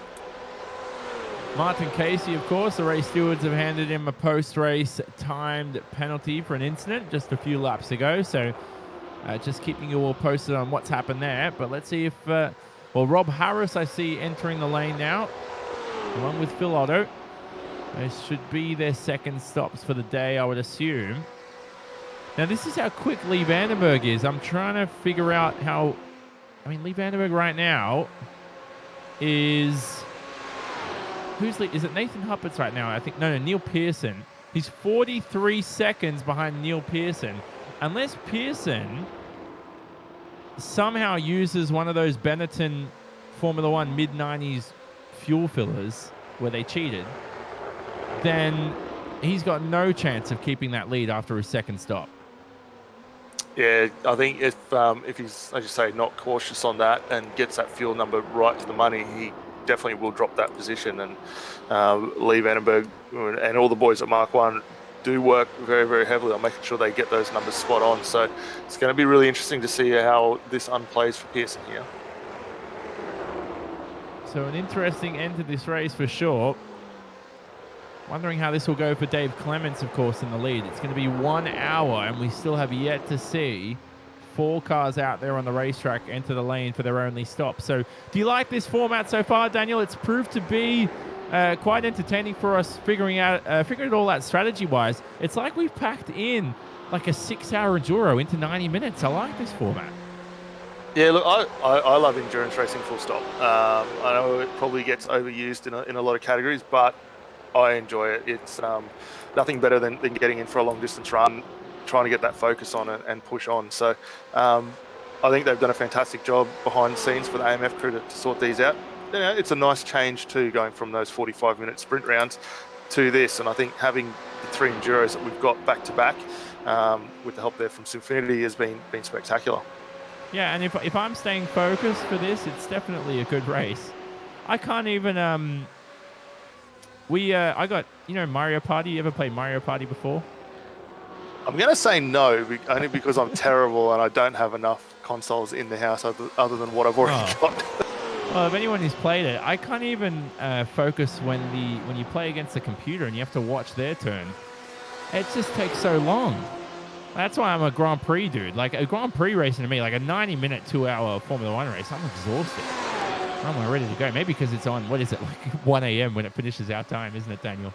Martin Casey, of course, the race stewards have handed him a post-race timed penalty for an incident just a few laps ago. So just keeping you all posted on what's happened there. But let's see if, well, Rob Harris, I see entering the lane now, along with Phil Otto. This should be their second stops for the day, I would assume. Now, this is how quick Lee Vandenberg is. I'm trying to figure out how... I mean, Lee Vandenberg right now is... Who's Lee? Is it Nathan Huppert's right now? I think... No, Neil Pearson. He's 43 seconds behind Neil Pearson. Unless Pearson somehow uses one of those Benetton Formula One mid-90s fuel fillers where they cheated, then he's got no chance of keeping that lead after his second stop. Yeah, I think if he's, as you say, not cautious on that and gets that fuel number right to the money, he definitely will drop that position. And Lee Vandenberg and all the boys at Mark 1 do work very, very heavily on making sure they get those numbers spot on. So it's going to be really interesting to see how this unplays for Pearson here. So an interesting end to this race for sure. Wondering how this will go for Dave Clements, of course, in the lead. It's going to be 1 hour, and we still have yet to see 4 cars out there on the racetrack enter the lane for their only stop. So do you like this format so far, Daniel? It's proved to be quite entertaining for us figuring it all out strategy-wise. It's like we've packed in like a 6-hour enduro into 90 minutes. I like this format. Yeah, look, I love endurance racing full stop. I know it probably gets overused in a lot of categories, but I enjoy it. It's nothing better than getting in for a long distance run, trying to get that focus on it and push on. So I think they've done a fantastic job behind the scenes for the AMF crew to sort these out. You know, it's a nice change too, going from those 45-minute sprint rounds to this. And I think having the 3 enduros that we've got back to back, with the help there from Sinfinity, has been spectacular. Yeah, and if I'm staying focused for this, it's definitely a good race. I can't even I got, Mario Party. You ever played Mario Party before? I'm going to say no, only because I'm terrible and I don't have enough consoles in the house other than what I've already got. Well, if anyone who's played it, I can't even focus when you play against the computer and you have to watch their turn. It just takes so long. That's why I'm a Grand Prix dude. Like a Grand Prix racing to me, like a 90-minute, 2-hour Formula One race, I'm exhausted. I'm ready to go. Maybe because it's on, what is it, like 1 a.m. when it finishes our time, isn't it, Daniel?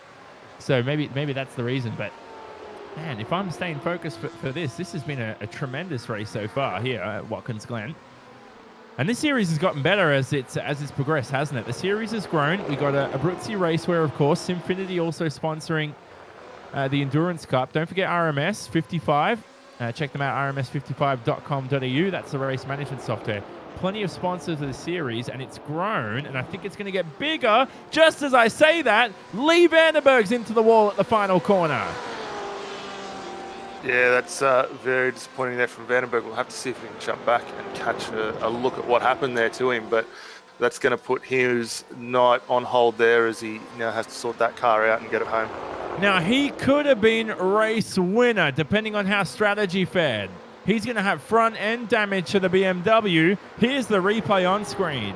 So maybe that's the reason. But, man, if I'm staying focused for this has been a tremendous race so far here at Watkins Glen. And this series has gotten better as it's progressed, hasn't it? The series has grown. We got a Abruzzi Raceware, of course. Sinfinity also sponsoring the Endurance Cup. Don't forget RMS 55. Check them out, rms55.com.au. That's the race management software. Plenty of sponsors of the series, and it's grown, and I think it's going to get bigger. Just as I say that, Lee Vandenberg's into the wall at the final corner. Yeah, that's very disappointing there from Vandenberg. We'll have to see if we can jump back and catch a look at what happened there to him, but that's going to put his night on hold there as he now has to sort that car out and get it home. Now, he could have been race winner, depending on how strategy fared. He's going to have front-end damage to the BMW. Here's the replay on screen.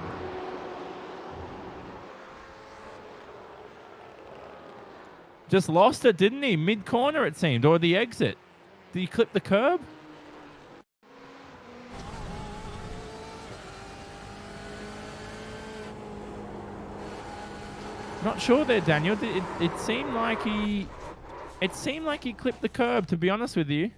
Just lost it, didn't he? Mid-corner, it seemed, or the exit. Did he clip the curb? Not sure there, Daniel. It seemed like he clipped the curb, to be honest with you.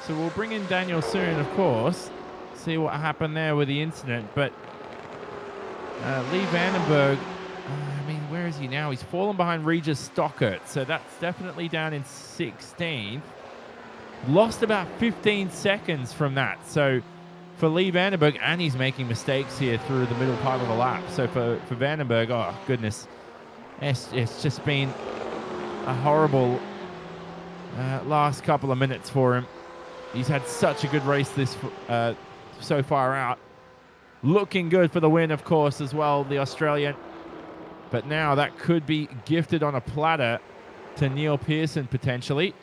So we'll bring in Daniel soon, of course, see what happened there with the incident. But Lee Vandenberg, I mean, where is he now? He's fallen behind Regis Stockert, so that's definitely down in 16th. Lost about 15 seconds from that. So for Lee Vandenberg, and he's making mistakes here through the middle part of the lap. So for Vandenberg, oh, goodness, it's just been a horrible last couple of minutes for him. He's had such a good race this so far out. looking good for the win, of course, as well, the Australian. But now that could be gifted on a platter to Neil Pearson, potentially.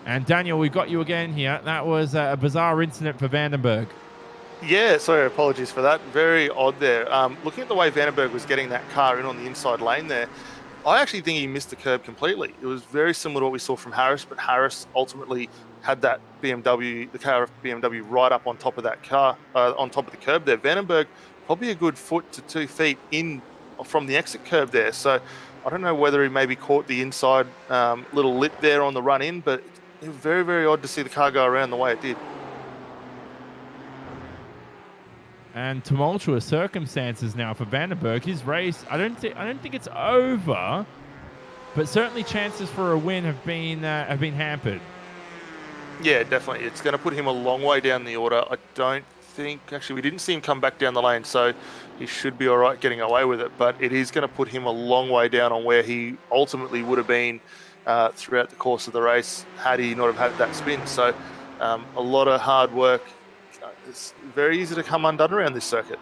And Daniel, we've got you again here. That was a bizarre incident for Vandenberg. Yeah, sorry, apologies for that. Very odd there. Looking at the way Vandenberg was getting that car in on the inside lane there, I actually think he missed the curb completely. It was very similar to what we saw from Harris, but Harris ultimately had that BMW, the car of BMW, right up on top of that car, on top of the curb there. Vandenberg probably a good foot to 2 feet in from the exit curb there. So I don't know whether he maybe caught the inside little lip there on the run in, but it was very, very odd to see the car go around the way it did. And tumultuous circumstances now for Vandenberg. His race, I don't think it's over, but certainly chances for a win have been hampered. Yeah, definitely. It's going to put him a long way down the order. I don't think, actually, we didn't see him come back down the lane, so he should be all right getting away with it. But it is going to put him a long way down on where he ultimately would have been throughout the course of the race had he not have had that spin. So a lot of hard work. It's very easy to come undone around this circuit.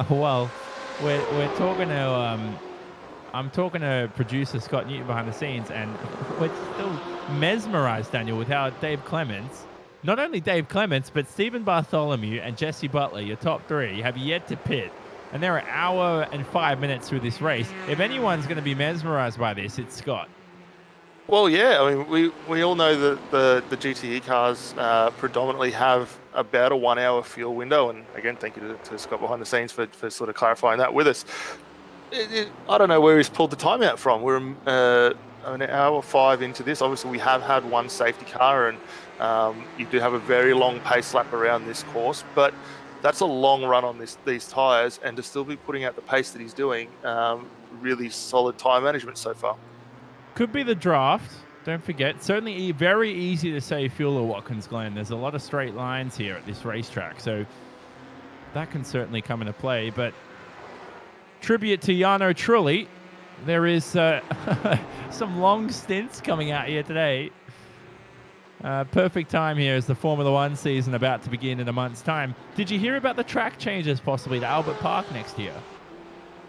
Well, we're talking to I'm talking to producer Scott Newton behind the scenes, and we're still mesmerized, Daniel, with how Dave Clements, not only Dave Clements, but Stephen Bartholomew and Jesse Butler, your top three, have yet to pit. And they're an hour and 5 minutes through this race. If anyone's going to be mesmerized by this, it's Scott. Well, yeah, I mean, we all know that the GTE cars predominantly have about a 1 hour fuel window. And again, thank you to Scott behind the scenes for sort of clarifying that with us. I don't know where he's pulled the time out from. We're an hour 5 into this. Obviously, we have had one safety car, and you do have a very long pace lap around this course. But that's a long run on these tyres, and to still be putting out the pace that he's doing, really solid time management so far. Could be the draft. Don't forget. Certainly very easy to save fuel at Watkins Glen. There's a lot of straight lines here at this racetrack, so that can certainly come into play. But tribute to Jarno Trulli, there is some long stints coming out here today. Perfect time here as the Formula One season about to begin in a month's time. Did you hear about the track changes possibly to Albert Park next year?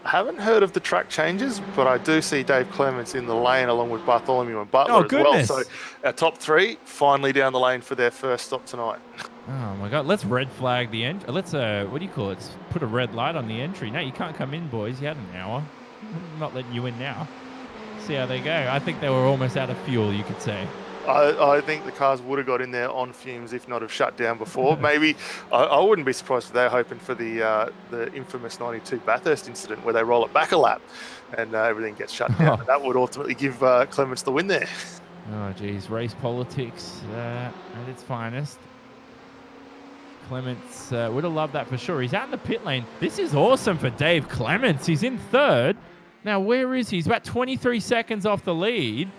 I haven't heard of the track changes, but I do see Dave Clements in the lane along with Bartholomew and Butler as well. So our top three finally down the lane for their first stop tonight. Oh my God! Let's red flag the entry. Let's what do you call it? Let's put a red light on the entry. No, you can't come in, boys. You had an hour. I'm not letting you in now. See how they go. I think they were almost out of fuel, you could say. I think the cars would have got in there on fumes if not have shut down before. Maybe I wouldn't be surprised if they're hoping for the infamous 92 Bathurst incident where they roll it back a lap and everything gets shut down. That would ultimately give Clements the win there. Oh, geez. Race politics at its finest. Clements would have loved that for sure. He's out in the pit lane. This is awesome for Dave Clements. He's in third. Now, where is he? He's about 23 seconds off the lead.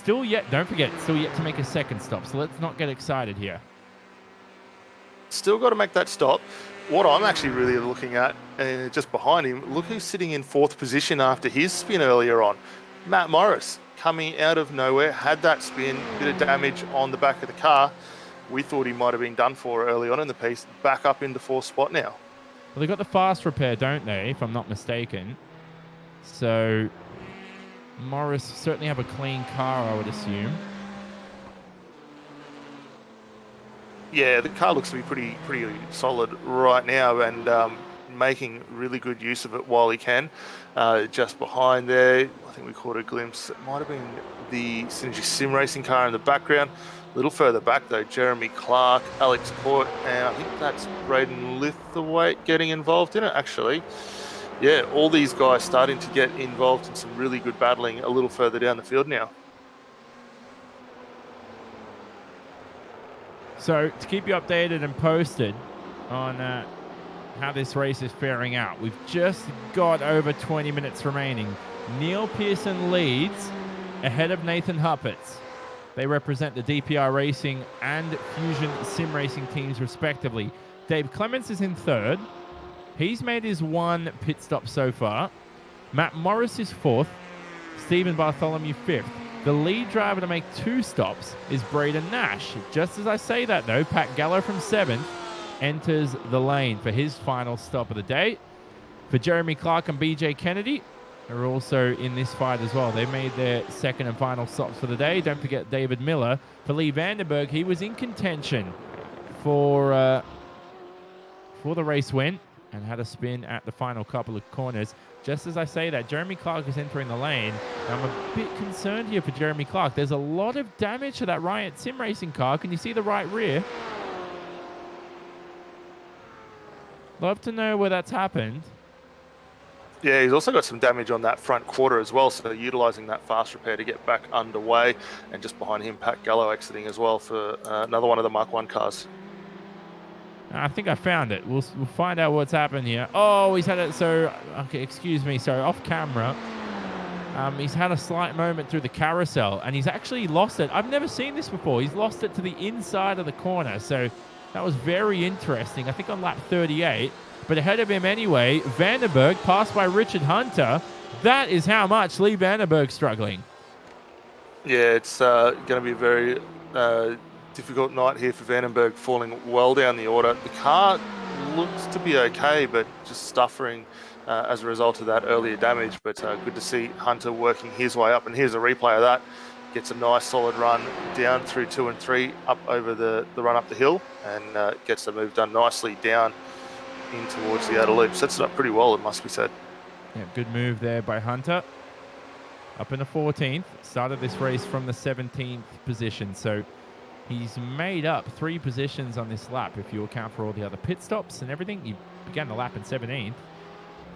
Don't forget, still yet to make a second stop. So let's not get excited here. Still got to make that stop. What I'm actually really looking at, just behind him, look who's sitting in fourth position after his spin earlier on. Matt Morris, coming out of nowhere, had that spin, bit of damage on the back of the car. We thought he might have been done for early on in the piece. Back up in the fourth spot now. Well, they got the fast repair, don't they, if I'm not mistaken? So Morris certainly have a clean car, I would assume. Yeah, the car looks to be pretty solid right now, and making really good use of it while he can. Just behind there, I think we caught a glimpse. It might have been the Synergy Sim Racing car in the background. A little further back though, Jeremy Clark, Alex Court, and I think that's Braden Litherwaite getting involved in it actually. Yeah, all these guys starting to get involved in some really good battling a little further down the field now. So to keep you updated and posted on how this race is faring out, we've just got over 20 minutes remaining. Neil Pearson leads ahead of Nathan Huppets. They represent the DPR Racing and Fusion Sim Racing teams respectively. Dave Clements is in third. He's made his one pit stop so far. Matt Morris is fourth. Stephen Bartholomew fifth. The lead driver to make 2 stops is Braden Nash. Just as I say that, though, Pat Gallo from 7th enters the lane for his final stop of the day. For Jeremy Clark and BJ Kennedy, are also in this fight as well. They made their second and final stops for the day. Don't forget David Miller. For Lee Vandenberg, he was in contention for the race win and had a spin at the final couple of corners. Just as I say that, Jeremy Clark is entering the lane. I'm a bit concerned here for Jeremy Clark. There's a lot of damage to that Riot Sim Racing car. Can you see the right rear? Love to know where that's happened. Yeah, he's also got some damage on that front quarter as well, so utilising that fast repair to get back underway. And just behind him, Pat Gallo exiting as well for another one of the Mark 1 cars. I think I found it. We'll find out what's happened here. Oh, he's had it. So, okay, excuse me. So, off camera, he's had a slight moment through the carousel, and he's actually lost it. I've never seen this before. He's lost it to the inside of the corner. So, that was very interesting. I think on lap 38. But ahead of him anyway, Vandenberg passed by Richard Hunter. That is how much Lee Vandenberg's struggling. Yeah, it's going to be a very difficult night here for Vandenberg, falling well down the order. The car looks to be okay, but just suffering as a result of that earlier damage. But good to see Hunter working his way up. And here's a replay of that. Gets a nice solid run down through 2 and 3, up over the run up the hill, and gets the move done nicely down in towards the outer loop. Sets it up pretty well, it must be said. Yeah, good move there by Hunter. Up in the 14th. Started this race from the 17th position. So he's made up 3 positions on this lap if you account for all the other pit stops and everything. He began the lap in 17th.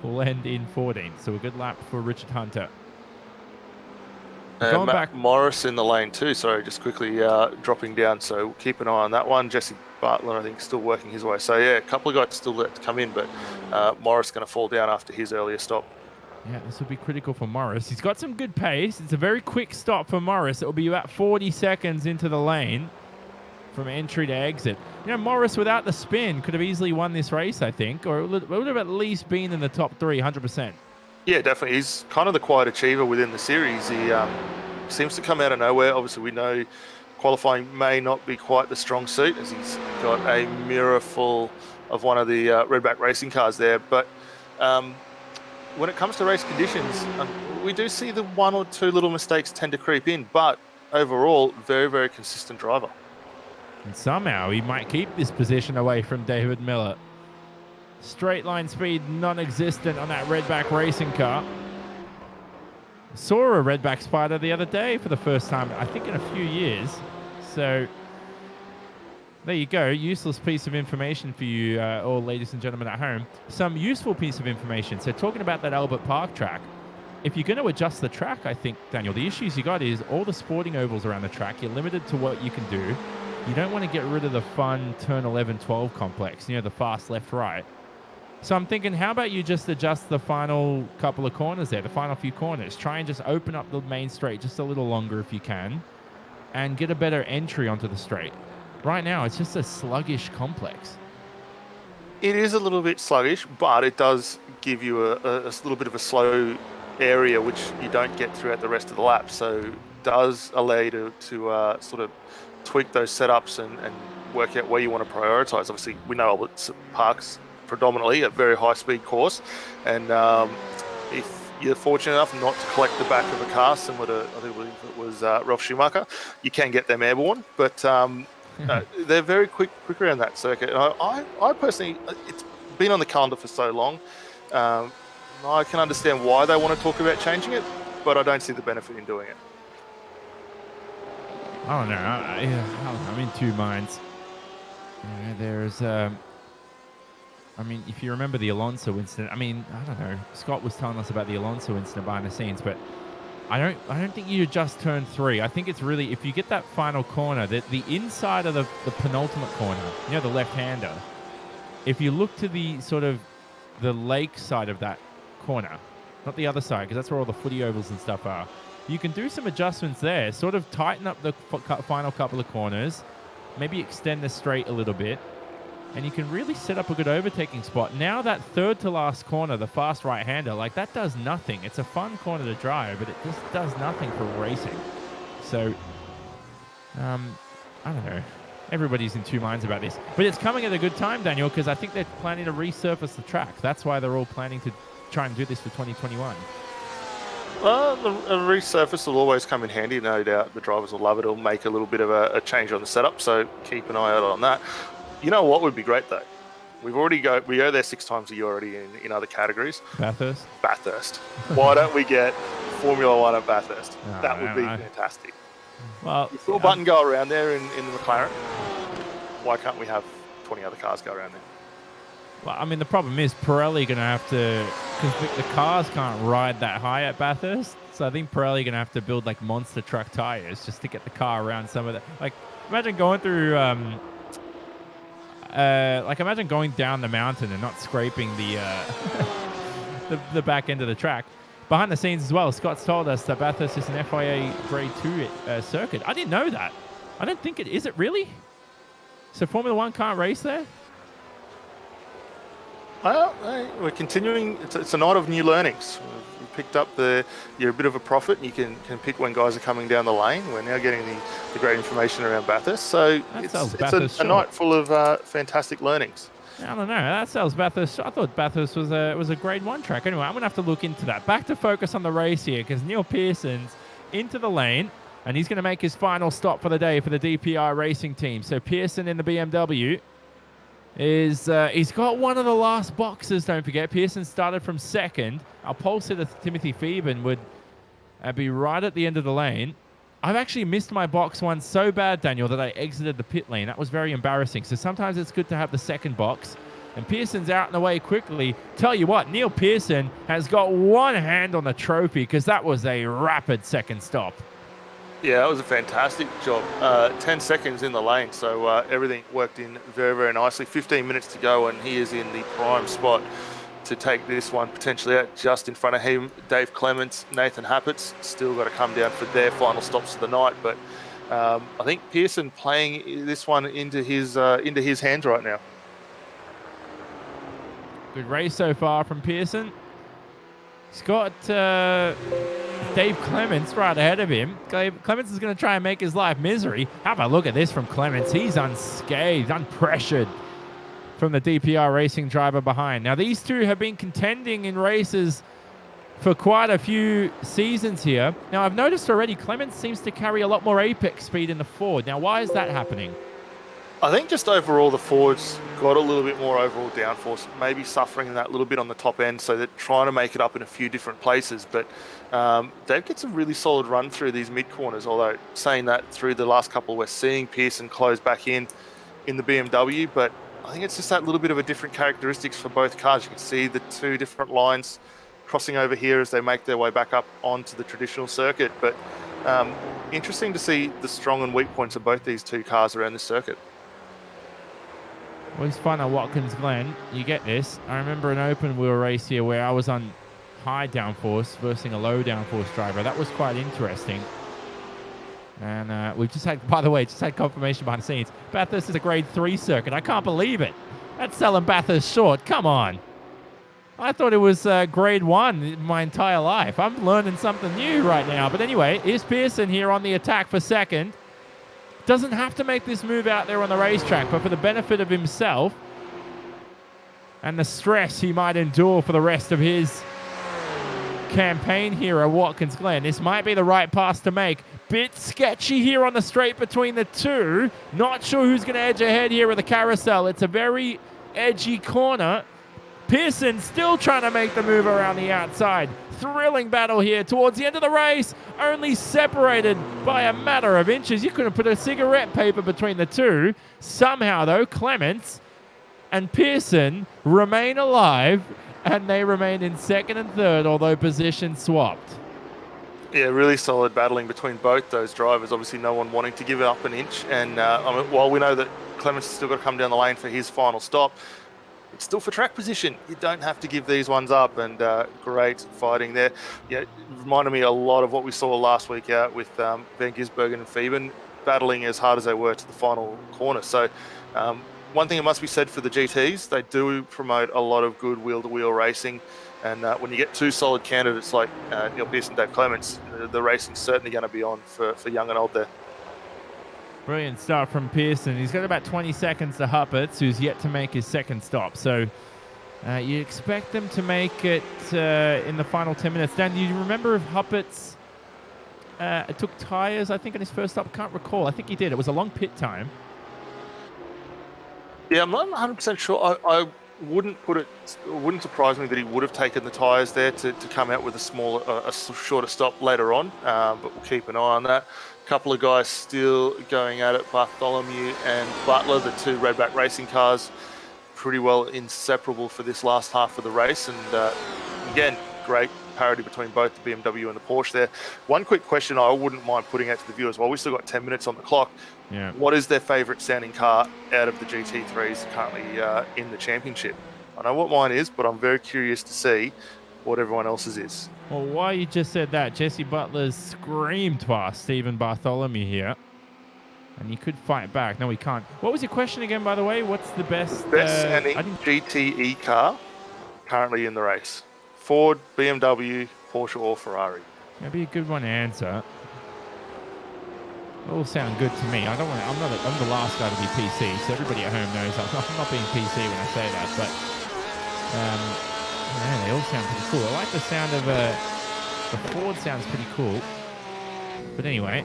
Will end in 14th. So a good lap for Richard Hunter. Going back, Morris in the lane too. Sorry, just quickly dropping down. So keep an eye on that one. Jesse Bartlett, I think, still working his way. So yeah, a couple of guys still left to come in, but Morris going to fall down after his earlier stop. Yeah, this will be critical for Morris. He's got some good pace. It's a very quick stop for Morris. It will be about 40 seconds into the lane from entry to exit. You know, Morris without the spin could have easily won this race, I think, or it would have at least been in the top 3, 100%. Yeah, definitely. He's kind of the quiet achiever within the series. He seems to come out of nowhere. Obviously, we know qualifying may not be quite the strong suit, as he's got a mirror full of one of the Redback racing cars there. But when it comes to race conditions, we do see the 1 or 2 little mistakes tend to creep in. But overall, very, very consistent driver. And somehow he might keep this position away from David Miller. Straight line speed non-existent on that Redback racing car. Saw a Redback Spider the other day for the first time, I think, in a few years. So there you go. Useless piece of information for you all, ladies and gentlemen at home. Some useful piece of information. So talking about that Albert Park track, if you're going to adjust the track, I think, Daniel, the issues you got is all the sporting ovals around the track. You're limited to what you can do. You don't want to get rid of the fun turn 11, 12 complex, you know, the fast left, right. So I'm thinking, how about you just adjust the final couple of corners there, the final few corners. Try and just open up the main straight just a little longer if you can, and get a better entry onto the straight. Right now, it's just a sluggish complex. It is a little bit sluggish, but it does give you a little bit of a slow area, which you don't get throughout the rest of the lap. So it does allow you to sort of tweak those setups and work out where you want to prioritize. Obviously, we know Albert Park's predominantly a very high-speed course, and if you're fortunate enough not to collect the back of a car, similar to, I think it was Ralf Schumacher, you can get them airborne, but they're very quick around that circuit. And I personally, it's been on the calendar for so long, I can understand why they want to talk about changing it, but I don't see the benefit in doing it. I don't know. I'm in 2 minds. There's I mean, if you remember the Alonso incident, I mean, I don't know. Scott was telling us about the Alonso incident behind the scenes, but I don't think you adjust turn 3. I think it's really, if you get that final corner, the inside of the penultimate corner, you know, the left-hander, if you look to the sort of the lake side of that corner, not the other side, because that's where all the footy ovals and stuff are, you can do some adjustments there, sort of tighten up the final couple of corners, maybe extend the straight a little bit, and you can really set up a good overtaking spot. Now that third to last corner, the fast right-hander, like that does nothing. It's a fun corner to drive, but it just does nothing for racing. So, I don't know. Everybody's in two minds about this. But it's coming at a good time, Daniel, because I think they're planning to resurface the track. That's why they're all planning to try and do this for 2021. Well, a resurface will always come in handy, no doubt. The drivers will love it. It'll make a little bit of a change on the setup, so keep an eye out on that. You know what would be great, though? We go there 6 times a year already in other categories. Bathurst? Bathurst. Why don't we get Formula One at Bathurst? That would be fantastic. Well, you saw Button go around there in the McLaren. Why can't we have 20 other cars go around there? Well, I mean, the problem is Pirelli going to have to, because the cars can't ride that high at Bathurst. So I think Pirelli going to have to build like monster truck tires just to get the car around some of the. Like, imagine going through, imagine going down the mountain and not scraping the the back end of the track. Behind the scenes as well, Scott's told us that Bathurst is an FIA Grade 2 circuit. I didn't know that. I don't think it is. It really? So Formula One can't race there? Well, we're continuing. It's a night of new learnings. We picked up you're a bit of a prophet. You can pick when guys are coming down the lane. We're now getting the great information around Bathurst. So it's a night full of fantastic learnings. I don't know. That sells Bathurst. I thought Bathurst was a Grade 1 track. Anyway, I'm going to have to look into that. Back to focus on the race here because Neil Pearson's into the lane and he's going to make his final stop for the day for the DPI racing team. So Pearson in the BMW is he's got one of the last boxes, don't forget. Pearson started from second. Our pole sitter Timothy Phoeben would be right at the end of the lane. I've actually missed my box one so bad, Daniel, that I exited the pit lane. That was very embarrassing. So sometimes it's good to have the second box. And Pearson's out and away quickly. Tell you what, Neil Pearson has got one hand on the trophy because that was a rapid second stop. Yeah, that was a fantastic job. 10 seconds in the lane, so everything worked in very, very nicely. 15 minutes to go, and he is in the prime spot to take this one potentially out. Just in front of him, Dave Clements, Nathan Happett's still got to come down for their final stops of the night. But I think Pearson playing this one into his hands right now. Good race so far from Pearson. He's got Dave Clements right ahead of him. Clements is going to try and make his life misery. Have a look at this from Clements. He's unscathed, unpressured from the DPR racing driver behind. Now, these two have been contending in races for quite a few seasons here. Now, I've noticed already Clements seems to carry a lot more apex speed in the Ford. Now, why is that happening? I think just overall the Ford's got a little bit more overall downforce, maybe suffering that little bit on the top end, so they're trying to make it up in a few different places. But Dave gets a really solid run through these mid-corners, although saying that through the last couple, we're seeing Pearson close back in the BMW, but I think it's just that little bit of a different characteristics for both cars. You can see the two different lines crossing over here as they make their way back up onto the traditional circuit. But interesting to see the strong and weak points of both these two cars around this circuit. Well, it's fun at Watkins Glen. You get this. I remember an open wheel race here where I was on high downforce versus a low downforce driver. That was quite interesting. And we've just had, by the way, confirmation behind the scenes. Bathurst is a Grade 3 circuit. I can't believe it. That's selling Bathurst short. Come on. I thought it was Grade 1 my entire life. I'm learning something new right now. But anyway, here's Pearson here on the attack for second. Doesn't have to make this move out there on the racetrack, but for the benefit of himself and the stress he might endure for the rest of his campaign here at Watkins Glen, this might be the right pass to make. Bit sketchy here on the straight between the two. Not sure who's going to edge ahead here with the carousel. It's a very edgy corner. Pearson still trying to make the move around the outside. Thrilling battle here towards the end of the race. Only separated by a matter of inches. You couldn't put a cigarette paper between the two. Somehow, though, Clements and Pearson remain alive, and they remain in second and third, although position swapped. Yeah, really solid battling between both those drivers. Obviously, no one wanting to give up an inch. And while we know that Clements has still got to come down the lane for his final stop, it's still for track position. You don't have to give these ones up, and great fighting there. Yeah, it reminded me a lot of what we saw last week out with Van Gisbergen and Phoeben battling as hard as they were to the final corner. So one thing that must be said for the GTs, they do promote a lot of good wheel-to-wheel racing. And when you get two solid candidates like Neil Pearson, Dave Clements, the racing's certainly going to be on for young and old there. Brilliant start from Pearson. He's got about 20 seconds to Huppets, who's yet to make his second stop. So you expect them to make it in the final 10 minutes. Dan, do you remember if Huppets took tyres, I think, in his first stop? Can't recall. I think he did. It was a long pit time. Yeah, I'm not 100% sure. I wouldn't surprise me that he would have taken the tyres there to come out with a shorter stop later on, but we'll keep an eye on that. A couple of guys still going at it, Bartholomew and Butler, the two Redback racing cars, pretty well inseparable for this last half of the race. And again, great parity between both the BMW and the Porsche there. One quick question I wouldn't mind putting out to the viewers while we've still got 10 minutes on the clock. Yeah. What is their favourite sounding car out of the GT3s currently in the championship? I know what mine is, but I'm very curious to see what everyone else's is. Well, why you just said that, Jesse Butler's screamed past Stephen Bartholomew here. And he could fight back. No, he can't. What was your question again, by the way? What's the best sounding GTE car currently in the race? Ford, BMW, Porsche or Ferrari? That'd be a good one to answer. All sound good to me. I'm the last guy to be PC, so everybody at home knows I'm not being PC when I say that, but yeah, they all sound pretty cool. I like the sound of the Ford sounds pretty cool. But anyway,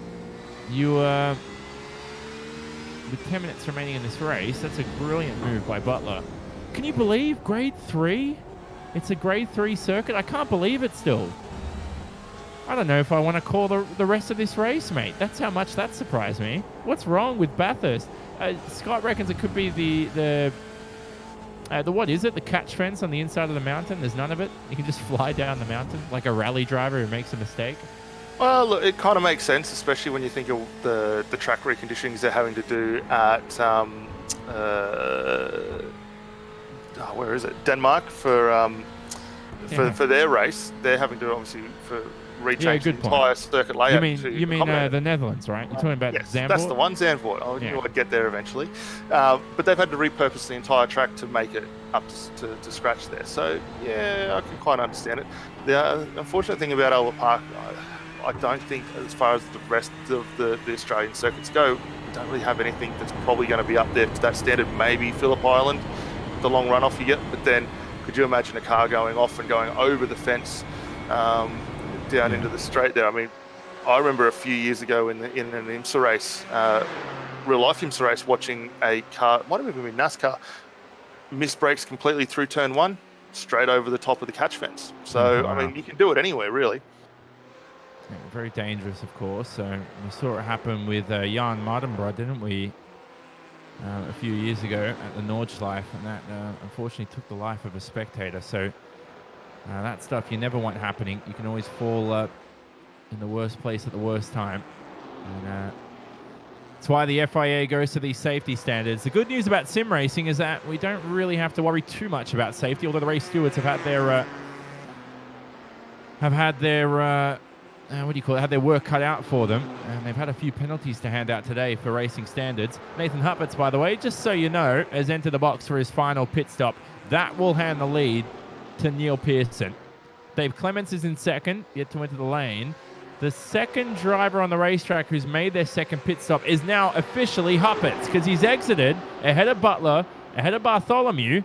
with 10 minutes remaining in this race, that's a brilliant move by Butler. Can you believe grade 3? It's a grade 3 circuit. I can't believe it still. I don't know if I want to call the rest of this race, mate. That's how much that surprised me. What's wrong with Bathurst? Scott reckons it could be the what is it? The catch fence on the inside of the mountain. There's none of it. You can just fly down the mountain like a rally driver who makes a mistake. Well, look, it kind of makes sense, especially when you think of the track reconditionings they're having to do at where is it? Denmark for their race. They're having to obviously rechange the entire circuit layout. You mean the Netherlands, right? You're talking about Zandvoort? That's the one, Zandvoort. I knew I'd get there eventually. But they've had to repurpose the entire track to make it up to scratch there. So, yeah, I can quite understand it. The unfortunate thing about Albert Park, I don't think, as far as the rest of the Australian circuits go, we don't really have anything that's probably going to be up there to that standard. Maybe Phillip Island, the long runoff you get, but then could you imagine a car going off and going over the fence down into the straight there? I mean, I remember a few years ago in an IMSA race, real life IMSA race, watching a car, might have even been NASCAR, miss brakes completely through turn 1, straight over the top of the catch fence. So, I mean, you can do it anywhere, really. Yeah, very dangerous, of course. So we saw it happen with Jan Mardenborough, didn't we? A few years ago at the Nordschleife, and that unfortunately took the life of a spectator. So that stuff you never want happening. You can always fall in the worst place at the worst time. And that's why the FIA goes to these safety standards. The good news about sim racing is that we don't really have to worry too much about safety, although the race stewards have had their had their work cut out for them, and they've had a few penalties to hand out today for racing standards. Nathan Huppets, by the way, just so you know, has entered the box for his final pit stop. That will hand the lead to Neil Pearson. Dave Clements is in second, yet to enter the lane. The second driver on the racetrack who's made their second pit stop is now officially Huppets, because he's exited ahead of Butler, ahead of Bartholomew.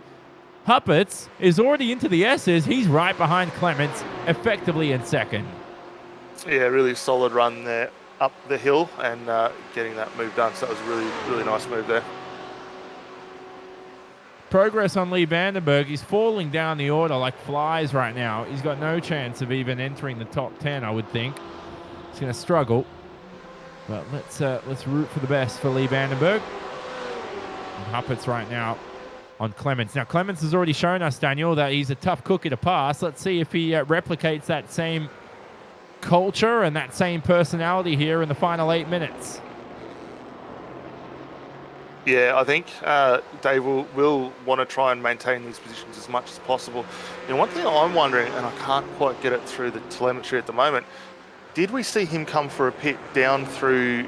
Huppets is already into the S's. He's right behind Clements, effectively in second. Yeah, really solid run there up the hill and getting that move done. So that was a really, really nice move there. Progress on Lee Vandenberg. He's falling down the order like flies right now. He's got no chance of even entering the top 10, I would think. He's going to struggle. But let's root for the best for Lee Vandenberg. And Huppets right now on Clements. Now, Clements has already shown us, Daniel, that he's a tough cookie to pass. Let's see if he replicates that same culture and that same personality here in the final 8 minutes. Yeah, I think Dave will want to try and maintain these positions as much as possible. You know, one thing I'm wondering, and I can't quite get it through the telemetry at the moment, did we see him come for a pit down through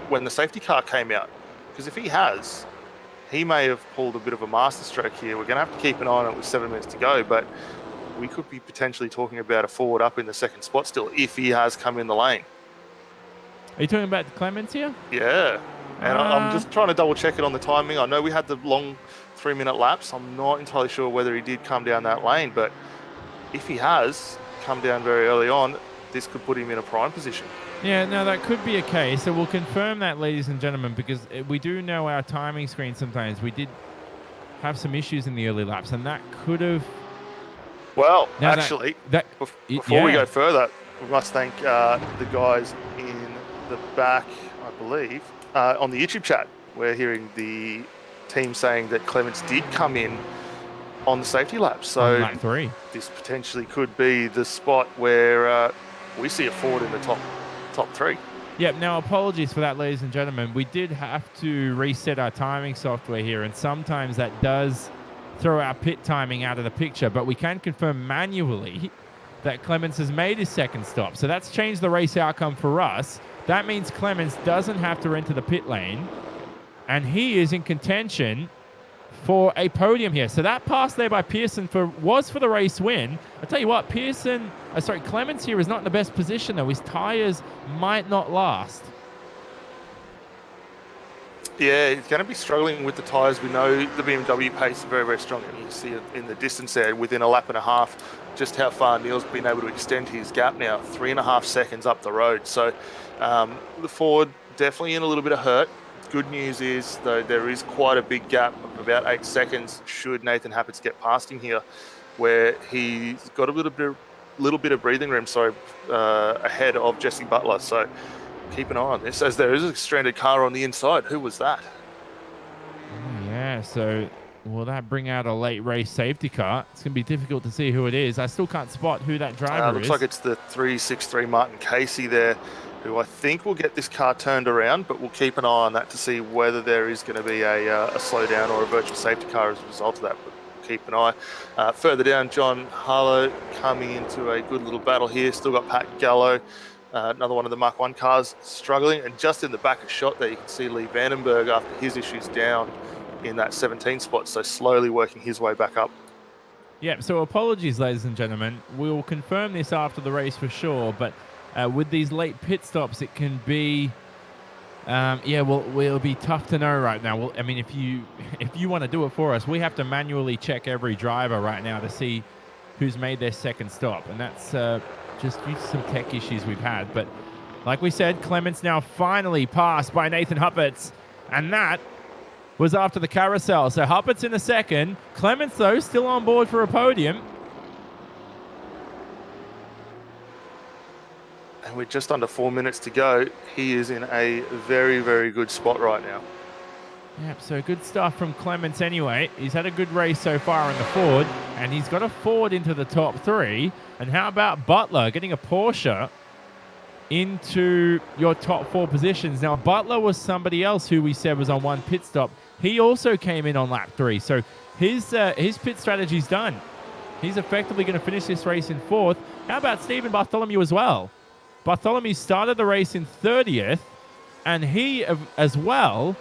when the safety car came out? Because if he has, he may have pulled a bit of a masterstroke here. We're going to have to keep an eye on it with 7 minutes to go, but we could be potentially talking about a forward up in the second spot still if he has come in the lane. Are you talking about Clemens here? Yeah. And I'm just trying to double check it on the timing. I know we had the long 3-minute laps. I'm not entirely sure whether he did come down that lane, but if he has come down very early on, this could put him in a prime position. Yeah, no, that could be a case. So we'll confirm that, ladies and gentlemen, because we do know our timing screen sometimes. We did have some issues in the early laps, and that could have... Well, now actually, before we go further, we must thank the guys in the back, I believe, on the YouTube chat. We're hearing the team saying that Clements did come in on the safety lap. So lap 3. This potentially could be the spot where we see a forward in the top 3. Yep, now apologies for that, ladies and gentlemen. We did have to reset our timing software here, and sometimes that does throw our pit timing out of the picture, but we can confirm manually that Clements has made his second stop. So that's changed the race outcome for us. That means Clements doesn't have to enter the pit lane, and he is in contention for a podium here. So that pass there by Pearson was for the race win. I tell you what, Clements here is not in the best position though. His tires might not last. Yeah, he's going to be struggling with the tyres. We know the BMW pace is very, very strong. And you see it in the distance there within a lap and a half, just how far Neil's been able to extend his gap now, 3.5 seconds up the road. So the Ford definitely in a little bit of hurt. Good news is, though, there is quite a big gap of about 8 seconds should Nathan Happets get past him here, where he's got a little bit of breathing room, ahead of Jesse Butler. So keep an eye on this, as there is a stranded car on the inside. Who was that? Yeah, so will that bring out a late race safety car? It's going to be difficult to see who it is. I still can't spot who that driver is. Looks like it's the 363 Martin Casey there, who I think will get this car turned around, but we'll keep an eye on that to see whether there is going to be a slowdown or a virtual safety car as a result of that. But we'll keep an eye. Further down, John Harlow coming into a good little battle here. Still got Pat Gallo, another one of the Mark 1 cars, struggling. And just in the back of shot there, you can see Lee Vandenberg after his issues down in that 17 spot, so slowly working his way back up. Yeah, so apologies, ladies and gentlemen. We'll confirm this after the race for sure, but with these late pit stops, it can be, it'll be tough to know right now. Well, I mean, if you want to do it for us, we have to manually check every driver right now to see who's made their second stop, and that's just due to some tech issues we've had. But like we said, Clements now finally passed by Nathan Happets, and that was after the carousel. So Happets in the second, Clements though still on board for a podium. And with just under 4 minutes to go, he is in a very, very good spot right now. Yep, so good stuff from Clements anyway. He's had a good race so far in the Ford, and he's got a Ford into the top 3. And how about Butler getting a Porsche into your top 4 positions? Now, Butler was somebody else who we said was on one pit stop. He also came in on lap 3, so his pit strategy's done. He's effectively going to finish this race in 4th. How about Stephen Bartholomew as well? Bartholomew started the race in 30th, and he as well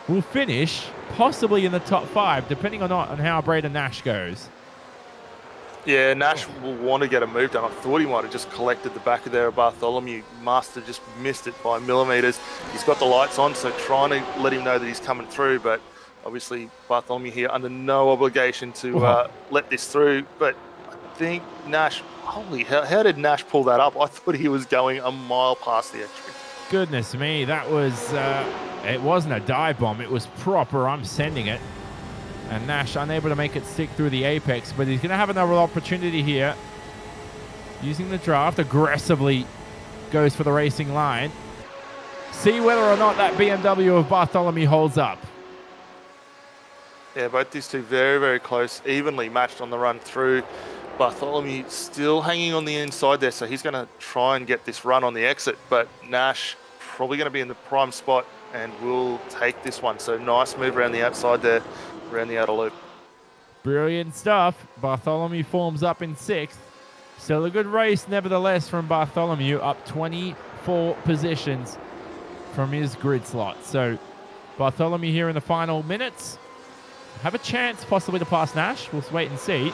will finish possibly in the top 5, depending on how Braden Nash goes. Yeah, Nash will want to get a move done. I thought he might have just collected the back of there of Bartholomew. Master just missed it by millimetres. He's got the lights on, so trying to let him know that he's coming through, but obviously Bartholomew here under no obligation to let this through. But I think Nash, holy hell, how did Nash pull that up? I thought he was going a mile past the entry. Goodness me, that was, it wasn't a dive bomb, it was proper, I'm sending it. And Nash unable to make it stick through the apex, but he's going to have another opportunity here. Using the draft, aggressively goes for the racing line. See whether or not that BMW of Bartholomew holds up. Yeah, both these two very, very close, evenly matched on the run through. Bartholomew still hanging on the inside there, so he's going to try and get this run on the exit, but Nash probably going to be in the prime spot and will take this one. So nice move around the outside there, around the outer loop. Brilliant stuff. Bartholomew forms up in 6th. Still a good race, nevertheless, from Bartholomew, up 24 positions from his grid slot. So Bartholomew here in the final minutes. Have a chance possibly to pass Nash. We'll wait and see.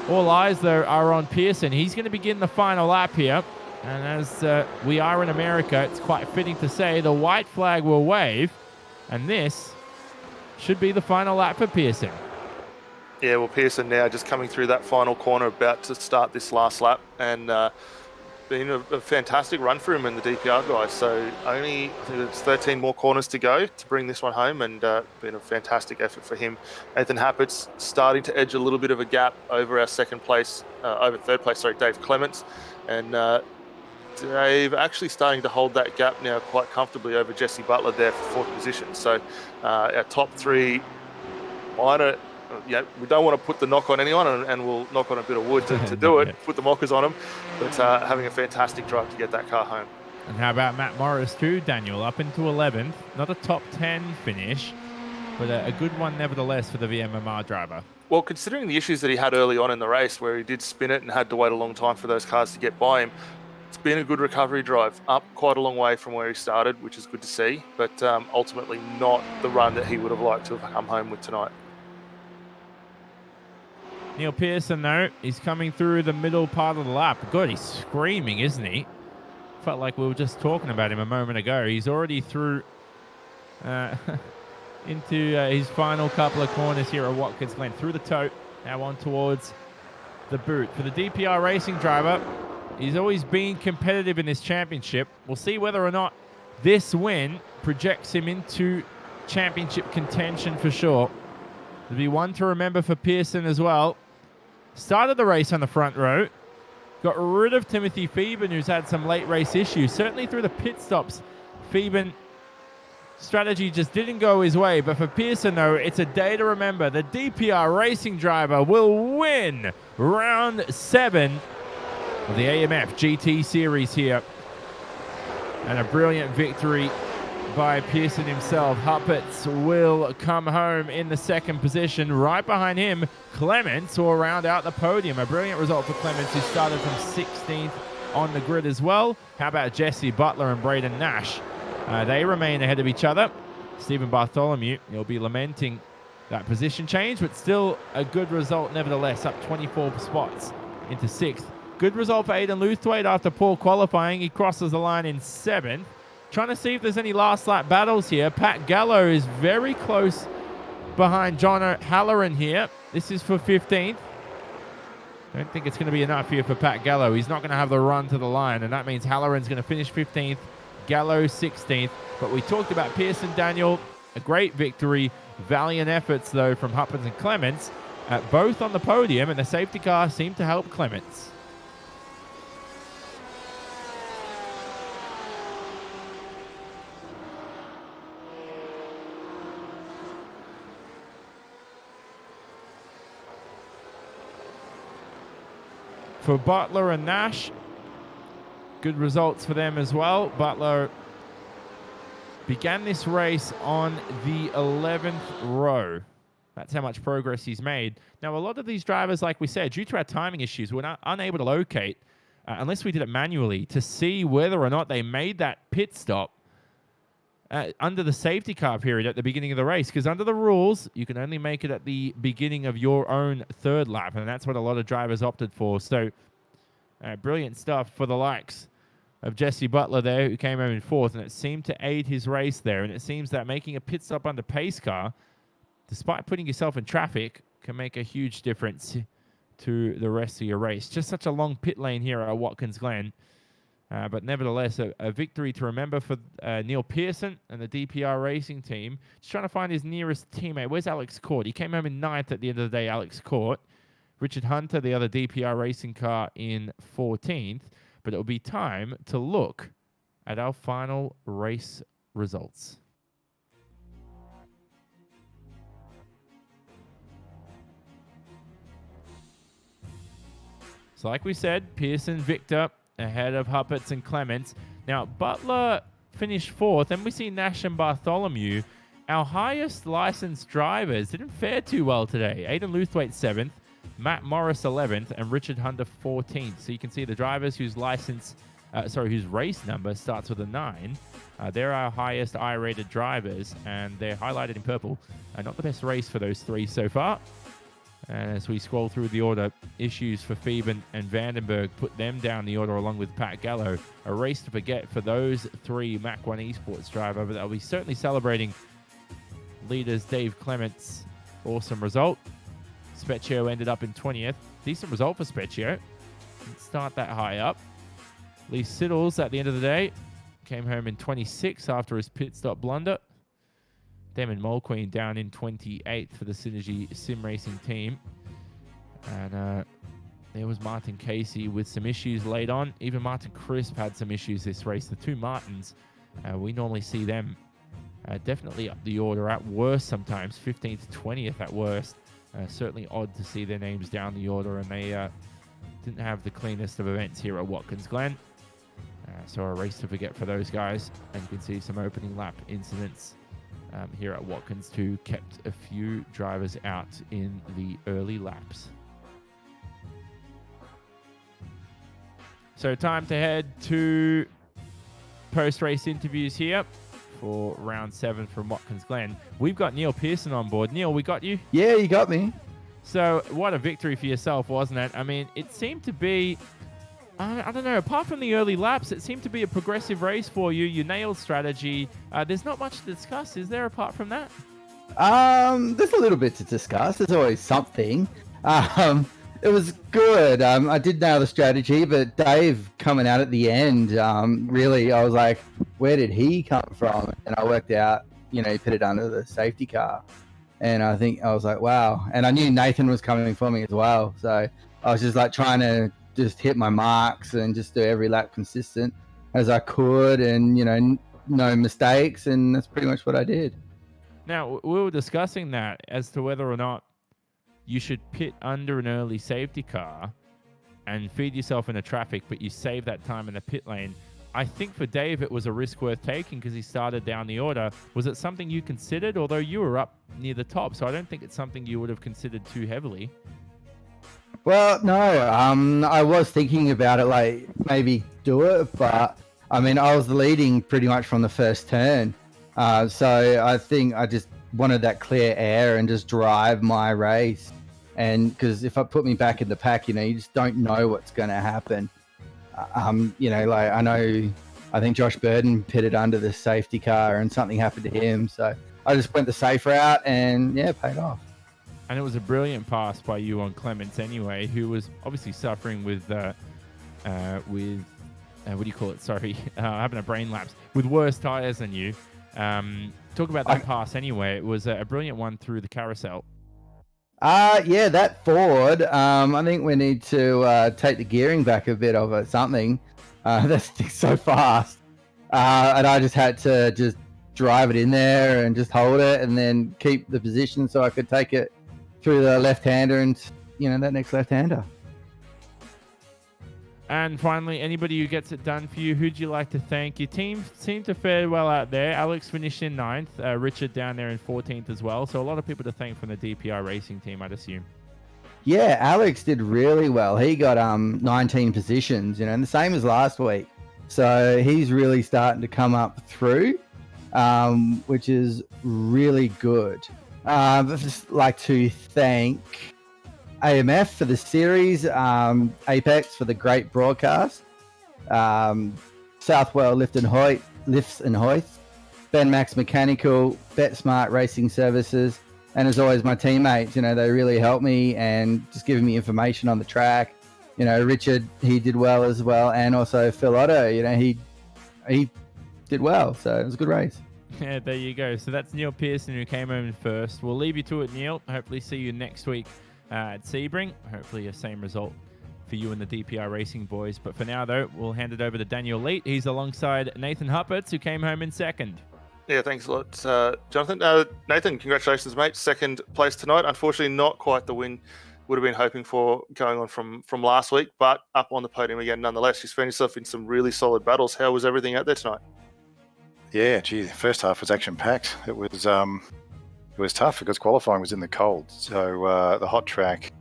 All eyes, though, are on Pearson. He's going to begin the final lap here. And as we are in America, it's quite fitting to say the white flag will wave. And this should be the final lap for Pearson. Yeah, well, Pearson now just coming through that final corner, about to start this last lap. And been a fantastic run for him and the DPR guys. So only, I think it's 13 more corners to go to bring this one home, and been a fantastic effort for him. Nathan Happett's starting to edge a little bit of a gap over our third place, Dave Clements. And Dave actually starting to hold that gap now quite comfortably over Jesse Butler there for fourth position. So our top three minor. Yeah, we don't want to put the knock on anyone, and we'll knock on a bit of wood to do it, put the mockers on them, but having a fantastic drive to get that car home. And how about Matt Morris too, Daniel, up into 11th. Not a top 10 finish, but a good one nevertheless for the VMMR driver. Well, considering the issues that he had early on in the race, where he did spin it and had to wait a long time for those cars to get by him, it's been a good recovery drive, up quite a long way from where he started, which is good to see, but ultimately not the run that he would have liked to have come home with tonight. Neil Pearson, though, he's coming through the middle part of the lap. God, he's screaming, isn't he? Felt like we were just talking about him a moment ago. He's already through into his final couple of corners here at Watkins Glen. Through the tote, now on towards the boot. For the DPR racing driver, he's always been competitive in this championship. We'll see whether or not this win projects him into championship contention for sure. There'll be one to remember for Pearson as well. Started the race on the front row. Got rid of Timothy Phoeben, who's had some late race issues. Certainly through the pit stops, Phoeben strategy just didn't go his way. But for Pearson, though, it's a day to remember. The DPR racing driver will win round 7 of the AMF GT Series here. And a brilliant victory by Pearson himself. Huppets will come home in the second position. Right behind him, Clements will round out the podium. A brilliant result for Clements, who started from 16th on the grid as well. How about Jesse Butler and Braden Nash? They remain ahead of each other. Stephen Bartholomew, he'll be lamenting that position change, but still a good result nevertheless, up 24 spots into 6th. Good result for Aidan Luthwaite after poor qualifying. He crosses the line in 7th. Trying to see if there's any last lap battles here. Pat Gallo is very close behind John O'Halloran here. This is for 15th. Don't think it's going to be enough here for Pat Gallo. He's not going to have the run to the line, and that means Halloran's going to finish 15th, Gallo 16th. But we talked about Pearson, Daniel. A great victory. Valiant efforts, though, from Huppins and Clements, both on the podium, and the safety car seemed to help Clements. For Butler and Nash, good results for them as well. Butler began this race on the 11th row. That's how much progress he's made. Now, a lot of these drivers, like we said, due to our timing issues, we're unable to locate, unless we did it manually, to see whether or not they made that pit stop under the safety car period at the beginning of the race. Because under the rules, you can only make it at the beginning of your own third lap, and that's what a lot of drivers opted for. So brilliant stuff for the likes of Jesse Butler there, who came home in 4th, and it seemed to aid his race there. And it seems that making a pit stop under pace car, despite putting yourself in traffic, can make a huge difference to the rest of your race. Just such a long pit lane here at Watkins Glen. But nevertheless, a victory to remember for Neil Pearson and the DPR racing team. Just trying to find his nearest teammate. Where's Alex Court? He came home in 9th at the end of the day, Alex Court. Richard Hunter, the other DPR racing car, in 14th. But it'll be time to look at our final race results. So like we said, Pearson, Victor, ahead of Huppets and Clements. Now, Butler finished 4th, and we see Nash and Bartholomew. Our highest licensed drivers didn't fare too well today. Aidan Luthwaite 7th, Matt Morris 11th, and Richard Hunter 14th. So you can see the drivers whose whose race number starts with a 9. They're our highest I-rated drivers, and they're highlighted in purple. Not the best race for those three so far. And as we scroll through the order, issues for Fieben and Vandenberg put them down the order along with Pat Gallo. A race to forget for those three Mach 1 Esports driver, but they'll be certainly celebrating leaders Dave Clement's awesome result. Specchio ended up in 20th. Decent result for Specchio. Didn't start that high up. Lee Siddles, at the end of the day, came home in 26th after his pit stop blunder. Damon Mulqueen down in 28th for the Synergy Sim Racing team. And there was Martin Casey with some issues late on. Even Martin Crisp had some issues this race. The two Martins, we normally see them definitely up the order at worst sometimes, 15th, 20th at worst. Certainly odd to see their names down the order, and they didn't have the cleanest of events here at Watkins Glen. So a race to forget for those guys. And you can see some opening lap incidents here at Watkins too, kept a few drivers out in the early laps. So time to head to post-race interviews here for round 7 from Watkins Glen. We've got Neil Pearson on board. Neil, we got you? Yeah, you got me. So what a victory for yourself, wasn't it? I mean, it seemed to be, I don't know, apart from the early laps, it seemed to be a progressive race for you. You nailed strategy. There's not much to discuss, is there, apart from that? There's a little bit to discuss. There's always something. It was good. I did nail the strategy, but Dave coming out at the end, really, I was like, where did he come from? And I worked out, he put it under the safety car. And I was like, wow. And I knew Nathan was coming for me as well. So I was just like trying to just hit my marks and just do every lap consistent as I could, and no mistakes, and that's pretty much what I did. Now, we were discussing that as to whether or not you should pit under an early safety car and feed yourself into traffic, but you save that time in the pit lane. I think for Dave it was a risk worth taking because he started down the order. Was it something you considered, although you were up near the top, so I don't think it's something you would have considered too heavily? Well, no, I was thinking about it, like maybe do it, but I mean, I was leading pretty much from the first turn. So I think I just wanted that clear air and just drive my race. And because if I put me back in the pack, you just don't know what's going to happen. I think Josh Burden pitted under the safety car and something happened to him. So I just went the safe route and paid off. And it was a brilliant pass by you on Clements anyway, who was obviously suffering with what do you call it? Sorry, having a brain lapse, with worse tires than you. Talk about that pass anyway. It was a brilliant one through the carousel. That forward. I think we need to take the gearing back a bit of it, something. That's so fast. And I just had to just drive it in there and just hold it and then keep the position so I could take it through the left-hander and, that next left-hander. And finally, anybody who gets it done for you, who'd you like to thank? Your team seemed to fare well out there. Alex finished in 9th. Richard down there in 14th as well. So a lot of people to thank from the DPI racing team, I'd assume. Yeah, Alex did really well. He got 19 positions, and the same as last week. So he's really starting to come up through, which is really good. I'd just like to thank AMF for the series, Apex for the great broadcast, Southwell Lifts and Hoists, Ben Max Mechanical, BetSmart Racing Services, and as always my teammates. They really helped me and just giving me information on the track. Richard, he did well as well, and also Phil Otto, he did well, so it was a good race. Yeah, there you go. So that's Neil Pearson who came home first. We'll leave you to it, Neil. Hopefully see you next week at Sebring. Hopefully a same result for you and the DPI Racing boys. But for now, though, we'll hand it over to Daniel Leet. He's alongside Nathan Huppertz, who came home in second. Yeah, thanks a lot, Jonathan. Nathan, congratulations, mate. Second place tonight. Unfortunately, not quite the win would have been hoping for going on from last week, but up on the podium again nonetheless. You found yourself in some really solid battles. How was everything out there tonight? Yeah, the first half was action-packed. It was tough because qualifying was in the cold. So the hot track,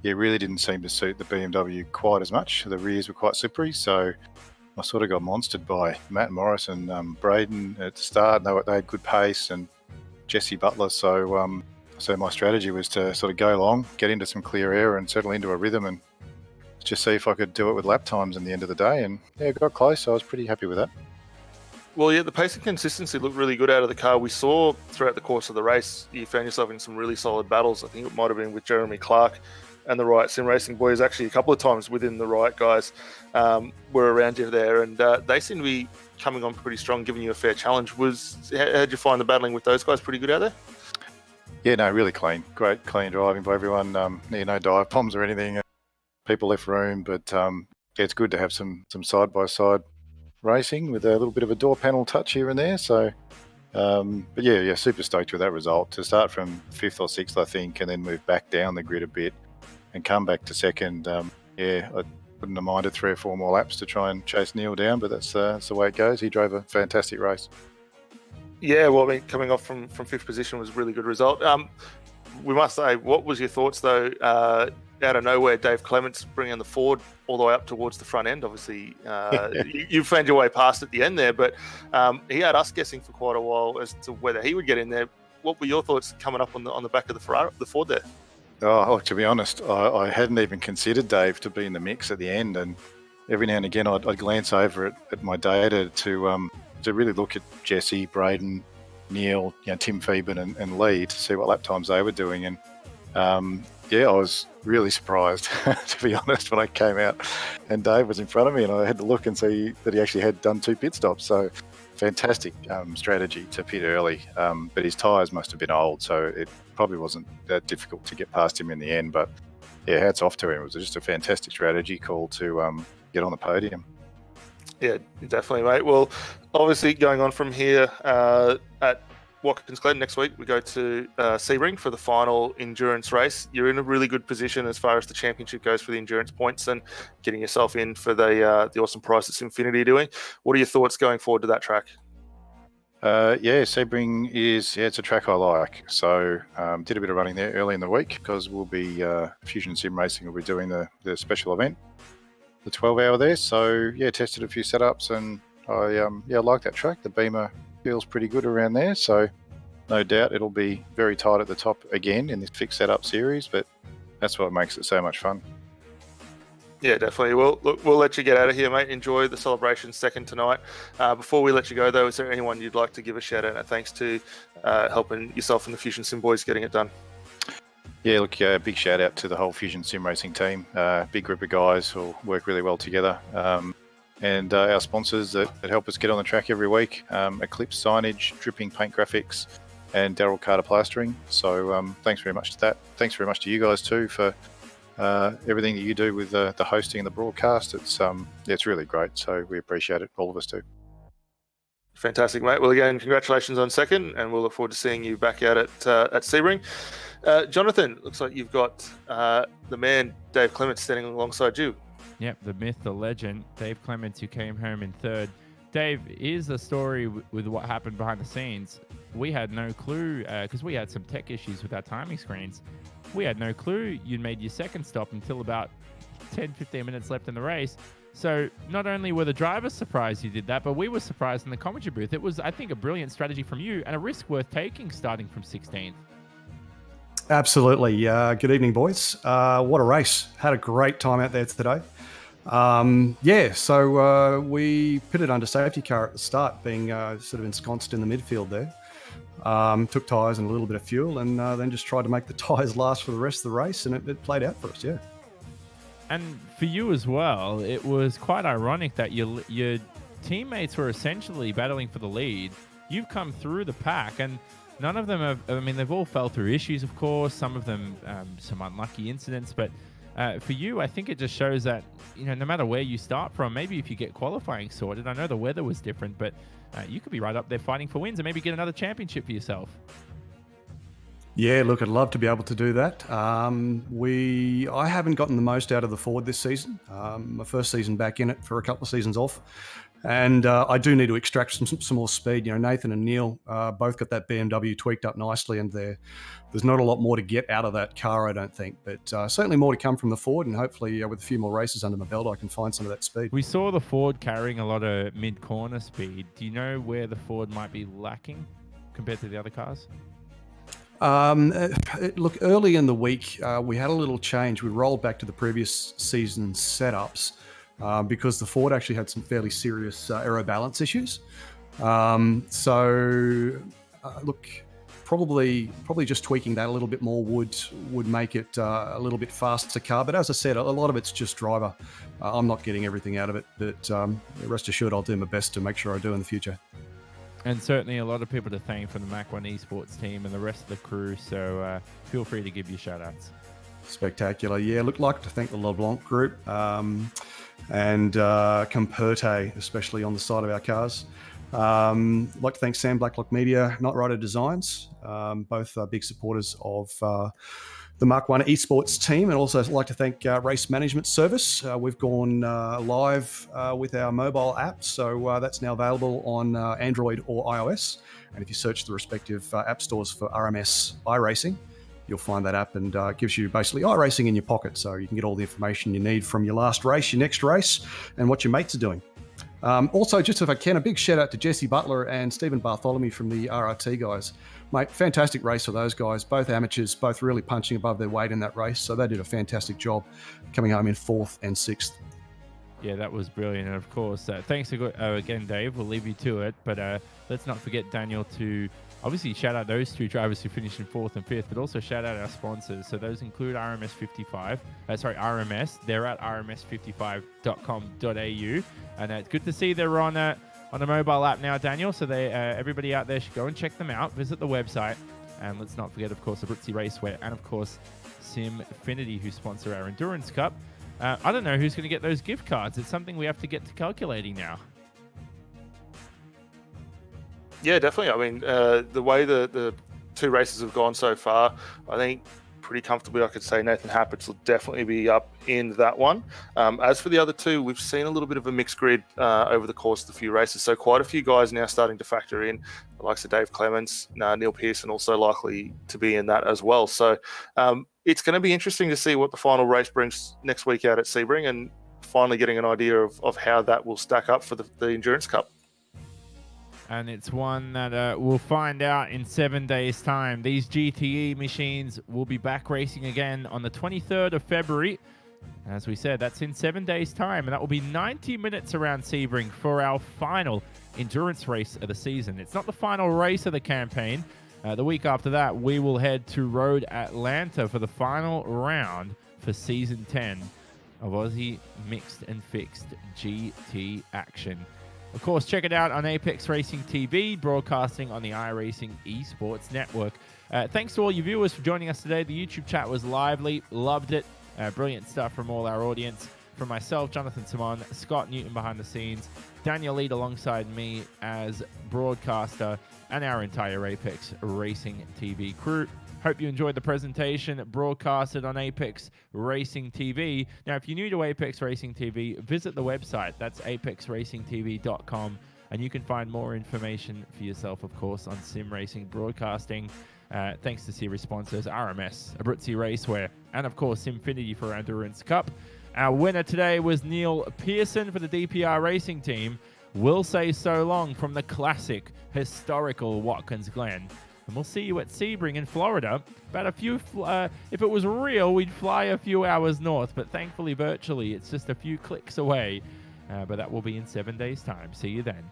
really didn't seem to suit the BMW quite as much. The rears were quite slippery, so I sort of got monstered by Matt Morris and Braden at the start. They had good pace, and Jesse Butler. So I So my strategy was to sort of go long, get into some clear air, and settle into a rhythm, and just see if I could do it with lap times in the end of the day. And yeah, got close. So I was pretty happy with that. Well, yeah, the pace and consistency looked really good out of the car. We saw throughout the course of the race, you found yourself in some really solid battles. I think it might have been with Jeremy Clark and the Riot Sim Racing boys. Actually, a couple of times within the Riot guys were around you there, and they seem to be coming on pretty strong, giving you a fair challenge. How'd you find the battling with those guys? Pretty good out there? Yeah, no, really clean. Great, clean driving by everyone. No dive bombs or anything. People left room, but yeah, it's good to have some side-by-side racing with a little bit of a door panel touch here and there. So, but yeah, super stoked with that result. To start from 5th or 6th, I think, and then move back down the grid a bit and come back to 2nd. Yeah, I wouldn't have minded 3 or 4 more laps to try and chase Neil down, but that's the way it goes. He drove a fantastic race. Yeah, well, I mean, coming off from 5th position was a really good result. We must say, what was your thoughts, though, out of nowhere, Dave Clements bringing the Ford all the way up towards the front end? Obviously, you found your way past at the end there, but he had us guessing for quite a while as to whether he would get in there. What were your thoughts coming up on the back of the Ford there? Oh, to be honest, I hadn't even considered Dave to be in the mix at the end, and every now and again I'd glance over at my data to really look at Jesse, Braden, Neil, Tim Phoeben and Lee to see what lap times they were doing. And yeah, I was really surprised, to be honest, when I came out and Dave was in front of me and I had to look and see that he actually had done 2 pit stops. So fantastic strategy to pit early. But his tyres must have been old, so it probably wasn't that difficult to get past him in the end. But yeah, hats off to him. It was just a fantastic strategy call to get on the podium. Yeah, definitely, mate. Well, obviously, going on from here at Watkins Glen next week, we go to Sebring for the final endurance race. You're in a really good position as far as the championship goes for the endurance points and getting yourself in for the awesome prize that Infinity are doing. What are your thoughts going forward to that track? Yeah, Sebring it's a track I like. So did a bit of running there early in the week because we'll be Fusion Sim Racing will be doing the special event, the 12-hour there. So yeah, tested a few setups and I like that track. The Beamer feels pretty good around there. So no doubt it'll be very tight at the top again in this fixed setup series, but that's what makes it so much fun. Yeah, definitely. Well, look, we'll let you get out of here, mate. Enjoy the celebration second tonight. Before we let you go, though, is there anyone you'd like to give a shout out and thanks to helping yourself and the Fusion Sim boys getting it done? Yeah, look, big shout out to the whole Fusion Sim Racing team. Big group of guys who work really well together. And our sponsors that help us get on the track every week, Eclipse Signage, Dripping Paint Graphics, and Daryl Carter Plastering. So thanks very much to that. Thanks very much to you guys too for everything that you do with the hosting and the broadcast. It's really great. So we appreciate it, all of us too. Fantastic, mate. Well, again, congratulations on second, and we'll look forward to seeing you back out at Sebring. Jonathan, looks like you've got the man, Dave Clements, standing alongside you. Yep, the myth, the legend, Dave Clements, who came home in third. Dave, here's the story with what happened behind the scenes. We had no clue, because we had some tech issues with our timing screens. We had no clue you'd made your second stop until about 10-15 minutes left in the race. So not only were the drivers surprised you did that, but we were surprised in the commentary booth. It was, I think, a brilliant strategy from you and a risk worth taking starting from 16th. Absolutely. Good evening, boys. What a race. Had a great time out there today. So we pitted under safety car at the start, being sort of ensconced in the midfield there. Took tyres and a little bit of fuel, and then just tried to make the tyres last for the rest of the race, and it played out for us, yeah. And for you as well, it was quite ironic that your teammates were essentially battling for the lead. You've come through the pack, and none of them have, I mean, they've all fell through issues, of course, some of them some unlucky incidents, but for you, I think it just shows that, no matter where you start from, maybe if you get qualifying sorted, I know the weather was different, but you could be right up there fighting for wins and maybe get another championship for yourself. Yeah, look, I'd love to be able to do that. I haven't gotten the most out of the Ford this season. My first season back in it for a couple of seasons off. And I do need to extract some more speed. Nathan and Neil both got that BMW tweaked up nicely, and there's not a lot more to get out of that car, I don't think. But certainly more to come from the Ford, and hopefully with a few more races under my belt, I can find some of that speed. We saw the Ford carrying a lot of mid-corner speed. Do you know where the Ford might be lacking compared to the other cars? Look, early in the week, we had a little change. We rolled back to the previous season's setups because the Ford actually had some fairly serious aero balance issues. Look, probably just tweaking that a little bit more would make it a little bit faster car. But as I said, a lot of it's just driver. I'm not getting everything out of it, but rest assured, I'll do my best to make sure I do in the future. And certainly a lot of people to thank from the Mach 1 Esports team and the rest of the crew, so feel free to give your shout-outs. Spectacular. Yeah, look, like to thank the LeBlanc group and Comperte, especially on the side of our cars. Like to thank Sam Blacklock Media, Night Rider Designs, both big supporters of the Mark 1 Esports team, and also like to thank Race Management Service. We've gone live with our mobile app, so that's now available on Android or iOS. And if you search the respective app stores for RMS iRacing, you'll find that app, and it gives you basically iRacing in your pocket, so you can get all the information you need from your last race, your next race, and what your mates are doing. Also, just if I can, a big shout out to Jesse Butler and Stephen Bartholomew from the RRT guys. Mate, fantastic race for those guys, both amateurs, both really punching above their weight in that race. So they did a fantastic job coming home in 4th and 6th. Yeah, that was brilliant. And of course, thanks again, Dave. We'll leave you to it. But let's not forget, Daniel, to obviously shout out those two drivers who finished in 4th and 5th, but also shout out our sponsors. So those include RMS. They're at rms55.com.au. And it's good to see they're on a mobile app now, Daniel. So everybody out there should go and check them out. Visit the website. And let's not forget, of course, Abruzzi Raceway and, of course, Simfinity, who sponsor our Endurance Cup. I don't know who's going to get those gift cards. It's something we have to get to calculating now. Yeah, definitely. I mean, the way the two races have gone so far, I think pretty comfortably I could say Nathan Happets will definitely be up in that one. As for the other two, we've seen a little bit of a mixed grid over the course of the few races. So quite a few guys now starting to factor in, the likes of Dave Clements, Neil Pearson also likely to be in that as well. So it's going to be interesting to see what the final race brings next week out at Sebring, and finally getting an idea of how that will stack up for the Endurance Cup. And it's one that we'll find out in 7 days' time. These GTE machines will be back racing again on the 23rd of February. As we said, that's in 7 days' time, and that will be 90 minutes around Sebring for our final endurance race of the season. It's not the final race of the campaign. The week after that, we will head to Road Atlanta for the final round for Season 10 of Aussie Mixed and Fixed GT action. Of course, check it out on Apex Racing TV, broadcasting on the iRacing Esports Network. Thanks to all you viewers for joining us today. The YouTube chat was lively. Loved it. Brilliant stuff from all our audience. From myself, Jonathan Simon, Scott Newton behind the scenes, Daniel Lead alongside me as broadcaster, and our entire Apex Racing TV crew. Hope you enjoyed the presentation broadcasted on Apex Racing TV. Now, if you're new to Apex Racing TV, visit the website. That's apexracingtv.com, and you can find more information for yourself, of course, on sim racing broadcasting. Thanks to series sponsors RMS, Abruzzi Raceway, and, of course, Simfinity for our Endurance Cup. Our winner today was Neil Pearson for the DPR Racing team. We'll say so long from the classic, historical Watkins Glen. And we'll see you at Sebring in Florida. About if it was real, we'd fly a few hours north, but thankfully virtually, it's just a few clicks away. But that will be in 7 days' time. See you then.